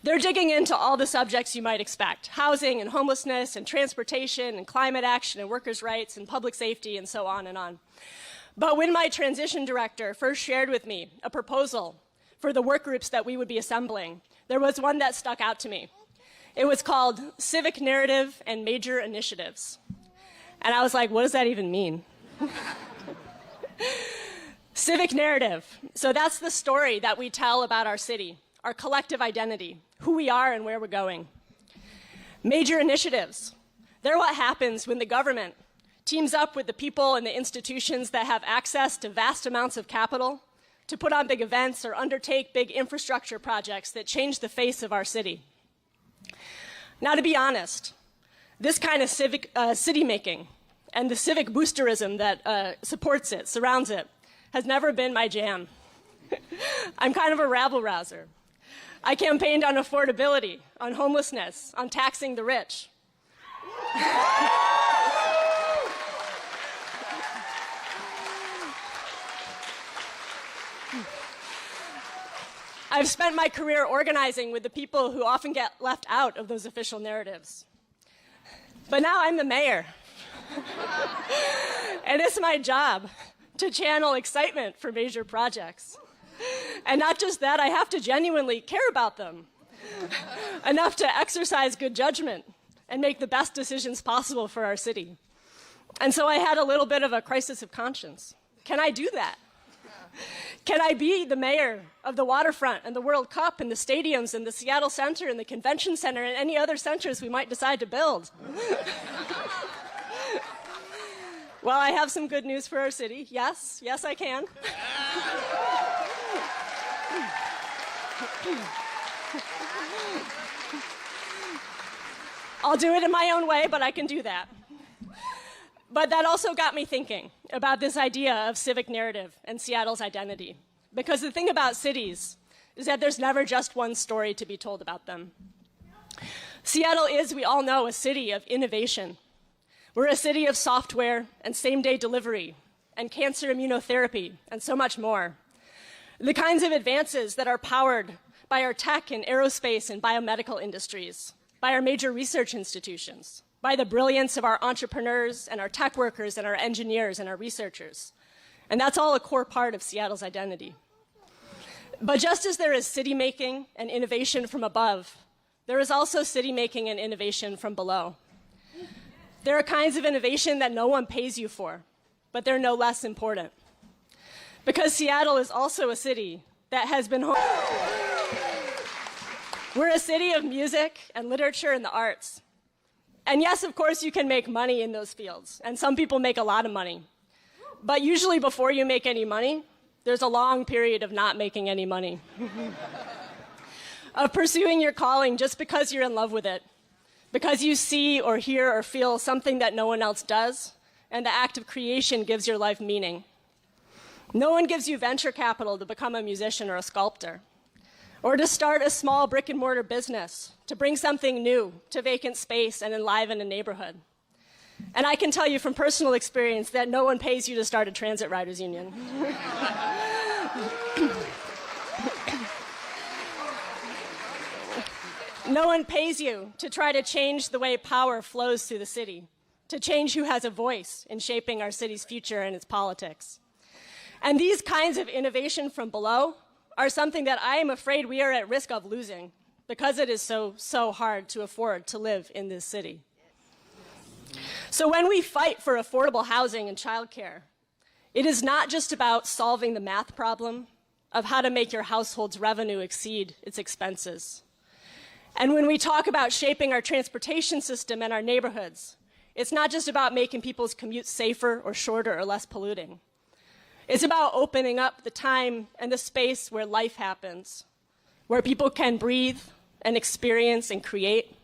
They're digging into all the subjects you might expect: housing and homelessness and transportation and climate action and workers' rights and public safety and so on and on. But when my transition director first shared with me a proposal for the work groups that we would be assembling, there was one that stuck out to me. It was called Civic Narrative and Major Initiatives. And I was like, what does that even mean? Civic narrative. So that's the story that we tell about our city, our collective identity, who we are and where we're going. Major initiatives. They're what happens when the government teams up with the people and the institutions that have access to vast amounts of capital to put on big events or undertake big infrastructure projects that change the face of our city. Now, to be honest, this kind of city making and the civic boosterism that supports it, surrounds it, has never been my jam. I'm kind of a rabble-rouser. I campaigned on affordability, on homelessness, on taxing the rich. I've spent my career organizing with the people who often get left out of those official narratives. But now I'm the mayor. And it's my job to channel excitement for major projects. And not just that, I have to genuinely care about them, enough to exercise good judgment and make the best decisions possible for our city. And so I had a little bit of a crisis of conscience. Can I do that? Can I be the mayor of the waterfront and the World Cup and the stadiums and the Seattle Center and the Convention Center and any other centers we might decide to build? Well, I have some good news for our city. Yes, yes, I can. I'll do it in my own way, but I can do that. But that also got me thinking about this idea of civic narrative and Seattle's identity. Because the thing about cities is that there's never just one story to be told about them. Seattle is, we all know, a city of innovation. We're a city of software and same-day delivery and cancer immunotherapy and so much more. The kinds of advances that are powered by our tech and aerospace and biomedical industries, by our major research institutions, by the brilliance of our entrepreneurs and our tech workers and our engineers and our researchers. And that's all a core part of Seattle's identity. But just as there is city making and innovation from above, there is also city making and innovation from below. There are kinds of innovation that no one pays you for, but they're no less important. Because Seattle is also a city that has been home. We're a city of music and literature and the arts. And yes, of course, you can make money in those fields, and some people make a lot of money. But usually before you make any money, there's a long period of not making any money. Of pursuing your calling just because you're in love with it, because you see or hear or feel something that no one else does, and the act of creation gives your life meaning. No one gives you venture capital to become a musician or a sculptor, or to start a small brick and mortar business, to bring something new to vacant space and enliven a neighborhood. And I can tell you from personal experience that no one pays you to start a transit riders union. No one pays you to try to change the way power flows through the city, to change who has a voice in shaping our city's future and its politics. And these kinds of innovation from below are something that I am afraid we are at risk of losing because it is so hard to afford to live in this city. So when we fight for affordable housing and childcare, it is not just about solving the math problem of how to make your household's revenue exceed its expenses. And when we talk about shaping our transportation system and our neighborhoods, it's not just about making people's commutes safer or shorter or less polluting. It's about opening up the time and the space where life happens, where people can breathe and experience and create,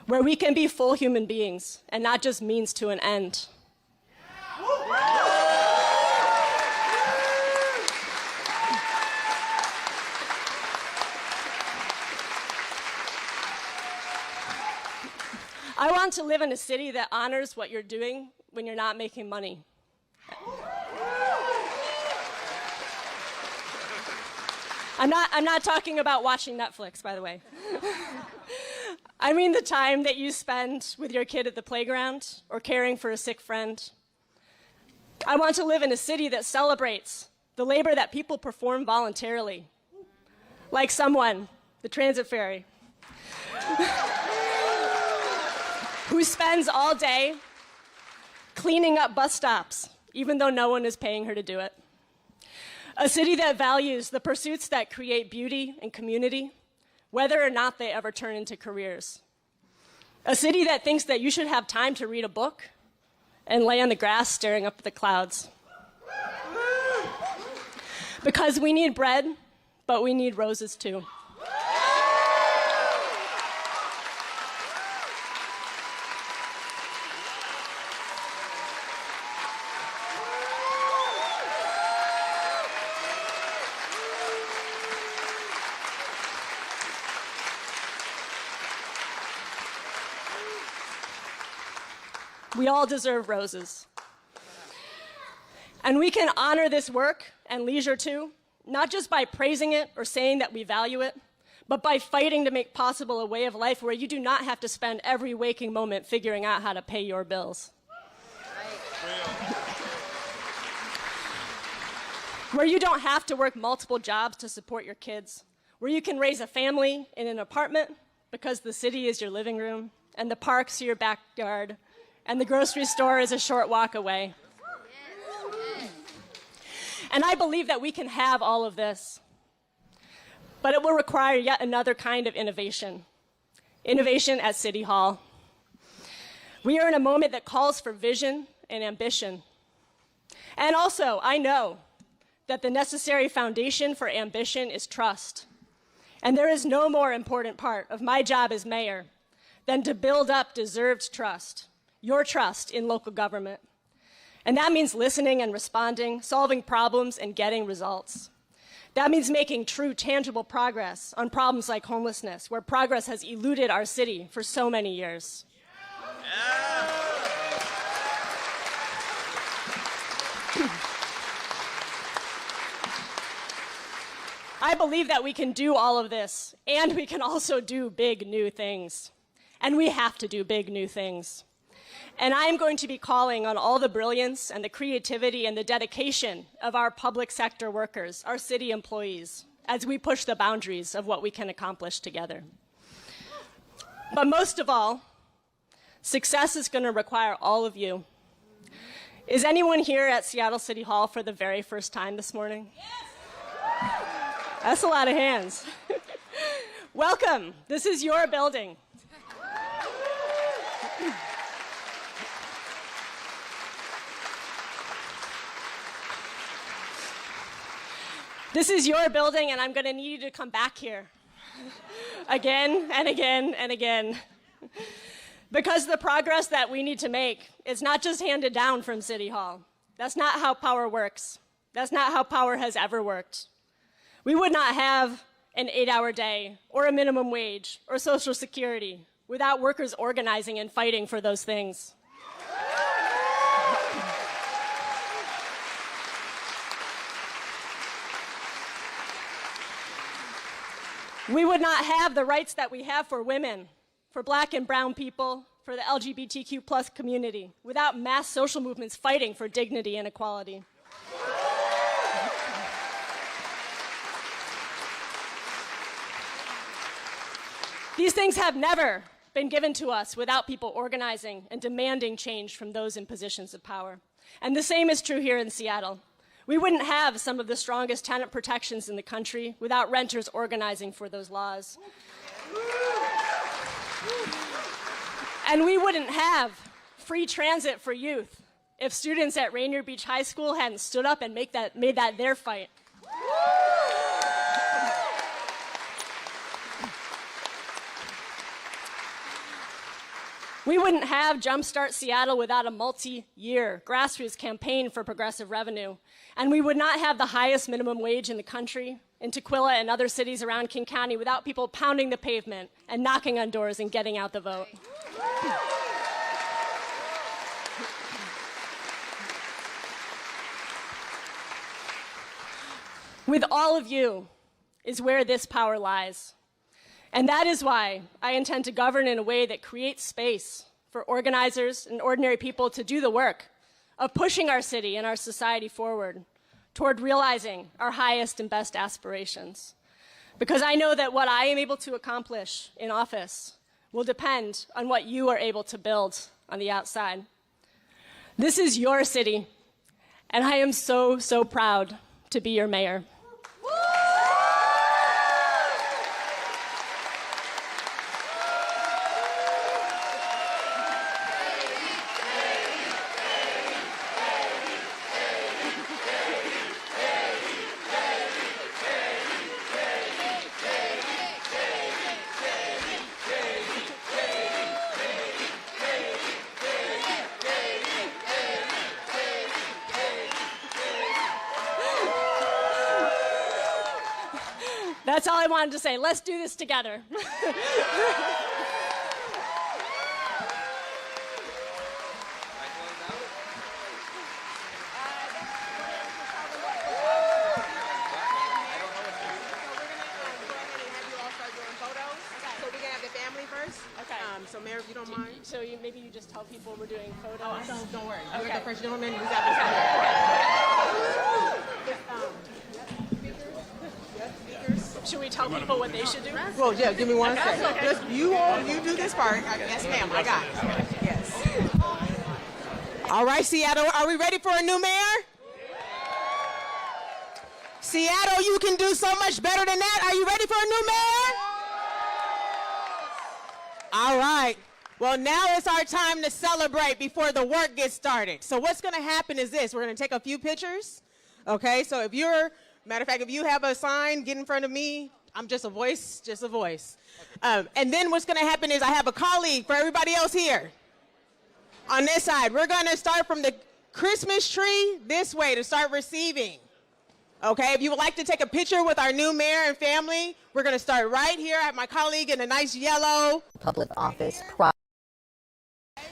where we can be full human beings and not just means to an end. I want to live in a city that honors what you're doing when you're not making money. I'm not talking about watching Netflix, by the way. I mean the time that you spend with your kid at the playground or caring for a sick friend. I want to live in a city that celebrates the labor that people perform voluntarily, like someone, the transit fairy, who spends all day cleaning up bus stops, even though no one is paying her to do it. A city that values the pursuits that create beauty and community, whether or not they ever turn into careers. A city that thinks that you should have time to read a book and lay on the grass staring up at the clouds. Because we need bread, but we need roses too. We all deserve roses. And we can honor this work and leisure too, not just by praising it or saying that we value it, but by fighting to make possible a way of life where you do not have to spend every waking moment figuring out how to pay your bills. Where you don't have to work multiple jobs to support your kids, where you can raise a family in an apartment because the city is your living room and the park's your backyard and the grocery store is a short walk away. And I believe that we can have all of this, but it will require yet another kind of innovation. Innovation at City Hall. We are in a moment that calls for vision and ambition. And also, I know that the necessary foundation for ambition is trust. And there is no more important part of my job as mayor than to build up deserved trust, your trust in local government. And that means listening and responding, solving problems and getting results. That means making true, tangible progress on problems like homelessness, where progress has eluded our city for so many years. I believe that we can do all of this, and we can also do big new things. And we have to do big new things. And I am going to be calling on all the brilliance and the creativity and the dedication of our public sector workers, our city employees, as we push the boundaries of what we can accomplish together. But most of all, success is going to require all of you. Is anyone here at Seattle City Hall for the very first time this morning? Yes. That's a lot of hands. Welcome. This is your building. This is your building, and I'm going to need you to come back here again and again and again. Because the progress that we need to make is not just handed down from City Hall. That's not how power works. That's not how power has ever worked. We would not have an 8-hour day or a minimum wage or Social Security without workers organizing and fighting for those things. We would not have the rights that we have for women, for Black and brown people, for the LGBTQ plus community, without mass social movements fighting for dignity and equality. These things have never been given to us without people organizing and demanding change from those in positions of power. And the same is true here in Seattle. We wouldn't have some of the strongest tenant protections in the country without renters organizing for those laws. And we wouldn't have free transit for youth if students at Rainier Beach High School hadn't stood up and made that their fight. We wouldn't have Jumpstart Seattle without a multi-year grassroots campaign for progressive revenue. And we would not have the highest minimum wage in the country in Tukwila and other cities around King County without people pounding the pavement and knocking on doors and getting out the vote. With all of you is where this power lies. And that is why I intend to govern in a way that creates space for organizers and ordinary people to do the work of pushing our city and our society forward toward realizing our highest and best aspirations. Because I know that what I am able to accomplish in office will depend on what you are able to build on the outside. This is your city, and I am so, so proud to be your mayor. That's all I wanted to say. Let's do this together. So, Mayor, if you don't mind. So maybe you just tell people we're doing photos. Oh, don't worry. Okay. You're the first gentleman. We got this. Should we tell people what they should do? Well, yeah, give me 1 second. Okay. Just, you do this part. Yes, ma'am, I got it. Yes. All right, Seattle, are we ready for a new mayor? Seattle, you can do so much better than that. Are you ready for a new mayor? All right. Well, now it's our time to celebrate before the work gets started. So what's going to happen is this. We're going to take a few pictures. Okay, so if you're, matter of fact, if you have a sign, get in front of me. I'm just a voice, just a voice. And then what's going to happen is I have a colleague for everybody else here. On this side, we're going to start from the Christmas tree this way to start receiving. Okay, if you would like to take a picture with our new mayor and family, we're going to start right here. I have my colleague in a nice yellow. Public office.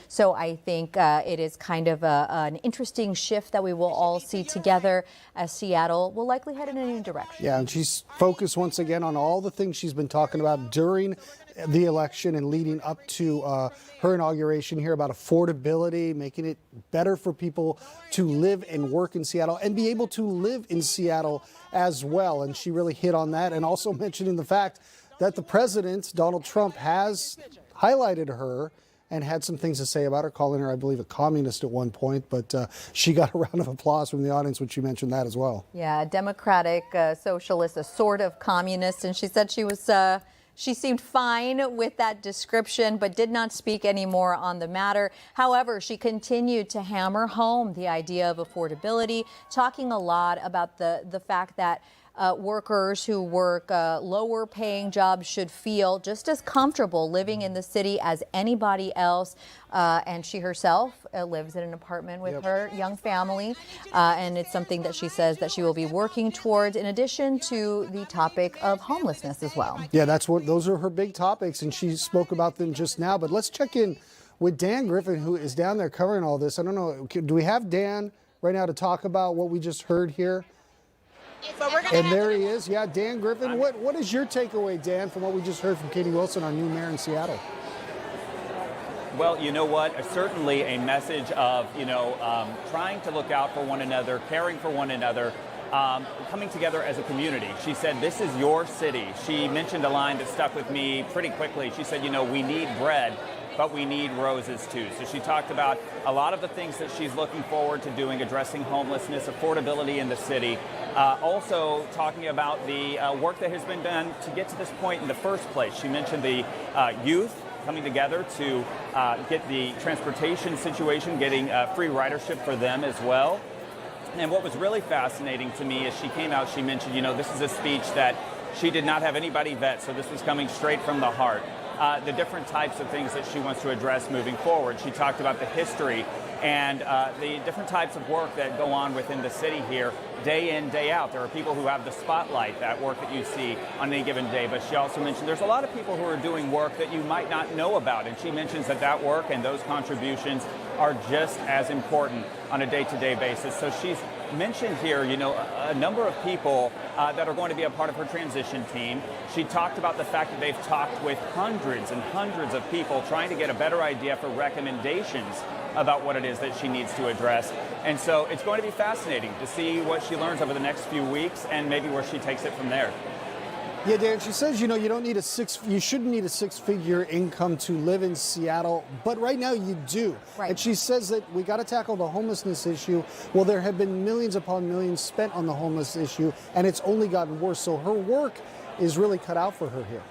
So I think it is kind of an interesting shift that we will all see together as Seattle will likely head in a new direction. Yeah, and she's focused once again on all the things she's been talking about during the election and leading up to her inauguration here about affordability, making it better for people to live and work in Seattle and be able to live in Seattle as well. And she really hit on that, and also mentioning the fact that the president, Donald Trump, has highlighted her and had some things to say about her, calling her, I believe, a communist at one point. But she got a round of applause from the audience when she mentioned that as well. Yeah, a democratic socialist, a sort of communist. And she said she was, she seemed fine with that description, but did not speak any more on the matter. However, she continued to hammer home the idea of affordability, talking a lot about the fact that workers who work lower paying jobs should feel just as comfortable living in the city as anybody else. And she herself lives in an apartment with her young family. And it's something that she says that she will be working towards, in addition to the topic of homelessness as well. Yeah, those are her big topics, and she spoke about them just now. But let's check in with Dan Griffin, who is down there covering all this. I don't know, do we have Dan right now to talk about what we just heard here? And there he is. Yeah, Dan Griffin. What is your takeaway, Dan, from what we just heard from Katie Wilson, our new mayor in Seattle? Well, you know what? Certainly a message of, trying to look out for one another, caring for one another, coming together as a community. She said, this is your city. She mentioned a line that stuck with me pretty quickly. She said, we need bread, but we need roses too. So she talked about a lot of the things that she's looking forward to doing, addressing homelessness, affordability in the city. Also talking about the work that has been done to get to this point in the first place. She mentioned the youth coming together to get the transportation situation, getting free ridership for them as well. And what was really fascinating to me is she came out, she mentioned, this is a speech that she did not have anybody vet, so this was coming straight from the heart. The different types of things that she wants to address moving forward. She talked about the history and the different types of work that go on within the city here, day in, day out. There are people who have the spotlight, that work that you see on any given day. But she also mentioned there's a lot of people who are doing work that you might not know about. And she mentions that work and those contributions are just as important on a day-to-day basis. So she's mentioned here, you know, a number of people that are going to be a part of her transition team. She talked about the fact that they've talked with hundreds and hundreds of people trying to get a better idea for recommendations about what it is that she needs to address. And so it's going to be fascinating to see what she learns over the next few weeks and maybe where she takes it from there. Yeah, Dan, she says, you know, you shouldn't need a six-figure income to live in Seattle, but right now you do. Right. And she says that we got to tackle the homelessness issue. Well, there have been millions upon millions spent on the homeless issue, and it's only gotten worse. So her work is really cut out for her here.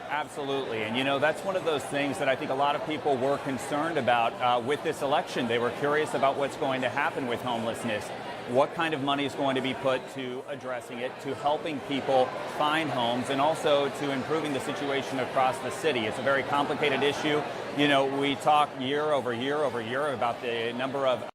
Absolutely. And, you know, that's one of those things that I think a lot of people were concerned about with this election. They were curious about what's going to happen with homelessness. What kind of money is going to be put to addressing it, to helping people find homes, and also to improving the situation across the city. It's a very complicated issue. You know, we talk year over year over year about the number of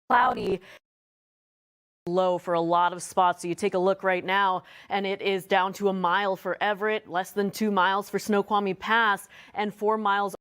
cloudy. Low for a lot of spots. So you take a look right now and it is down to a mile for Everett, less than 2 miles for Snoqualmie Pass, and 4 miles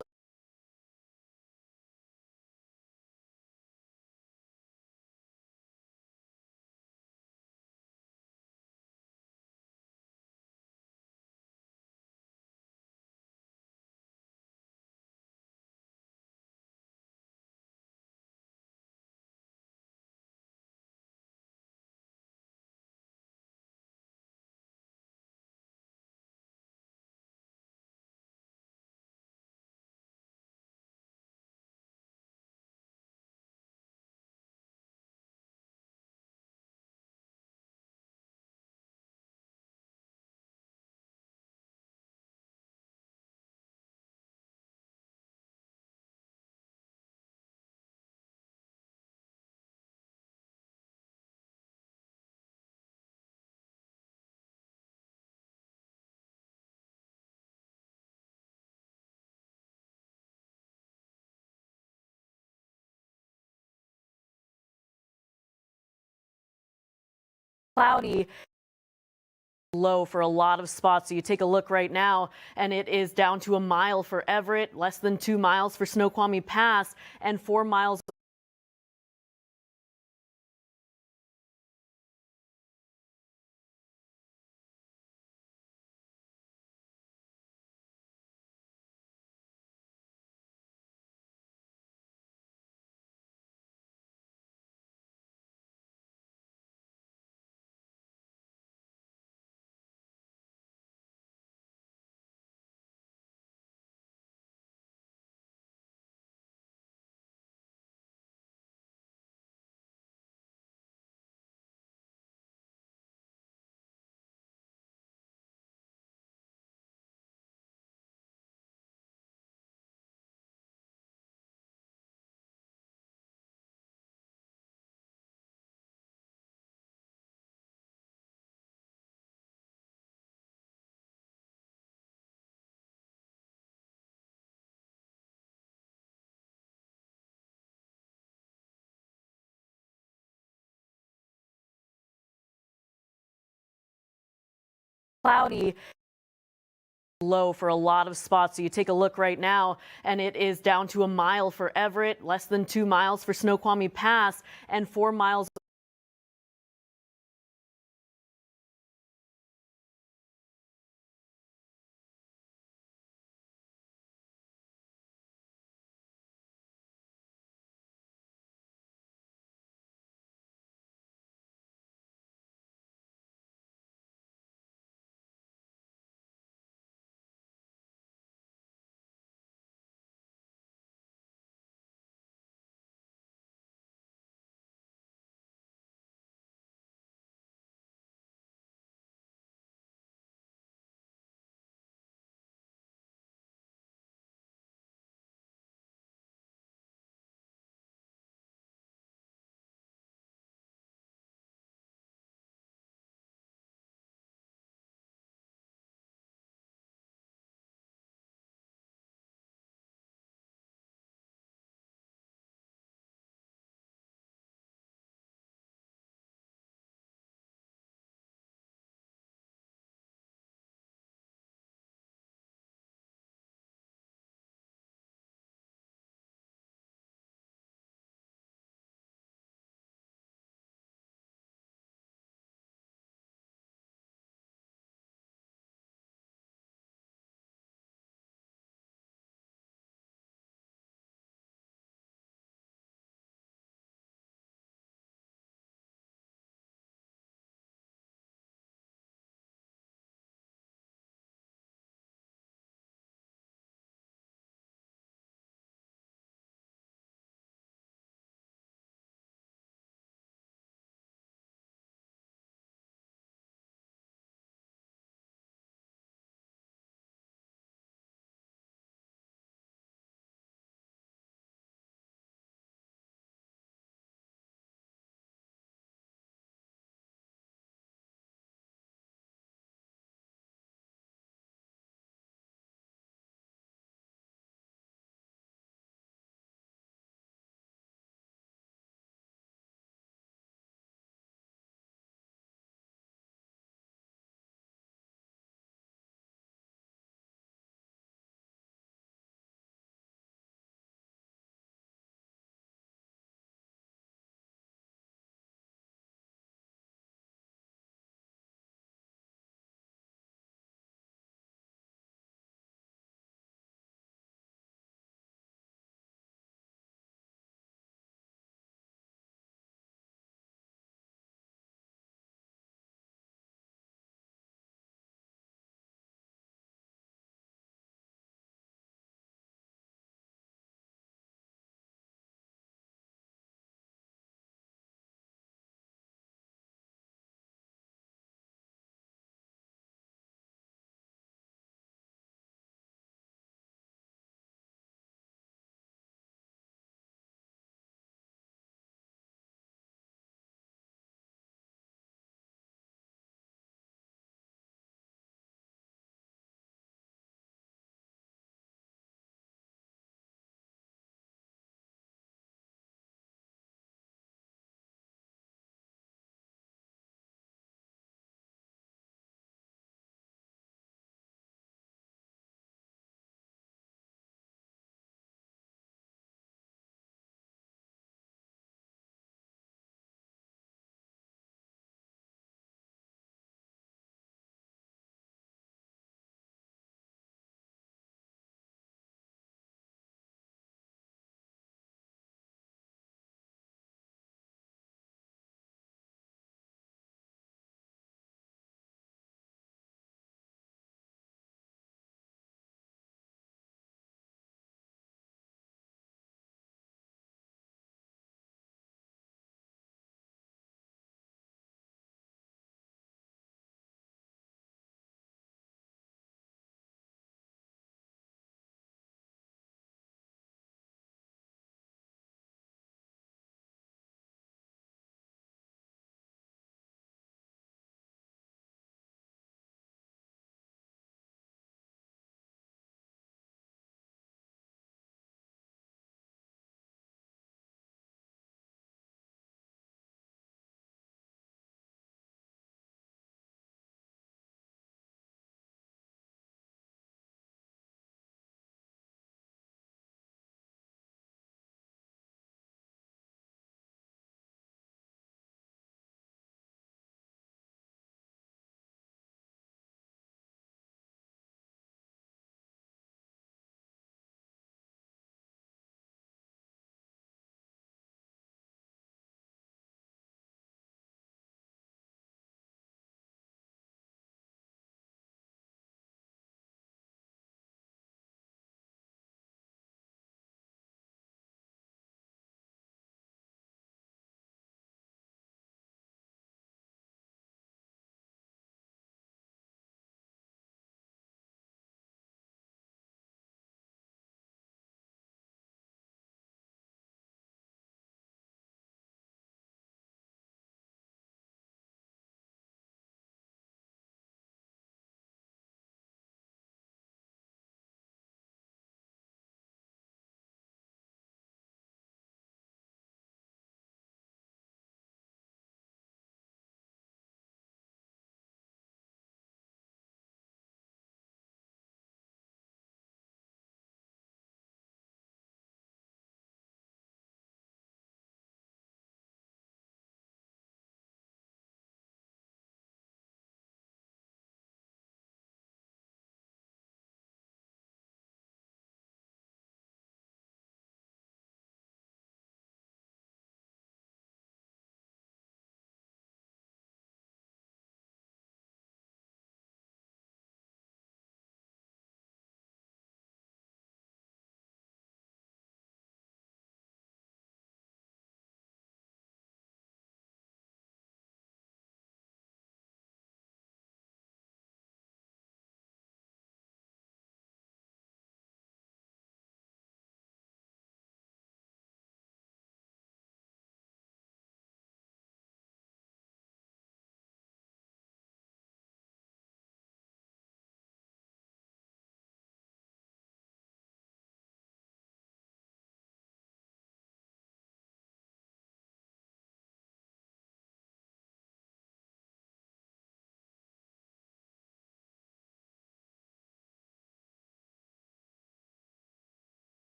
cloudy. Low for a lot of spots. So you take a look right now and it is down to a mile for Everett, less than 2 miles for Snoqualmie Pass, and 4 miles cloudy. Low for a lot of spots. So you take a look right now and it is down to a mile for Everett, less than 2 miles for Snoqualmie Pass, and 4 miles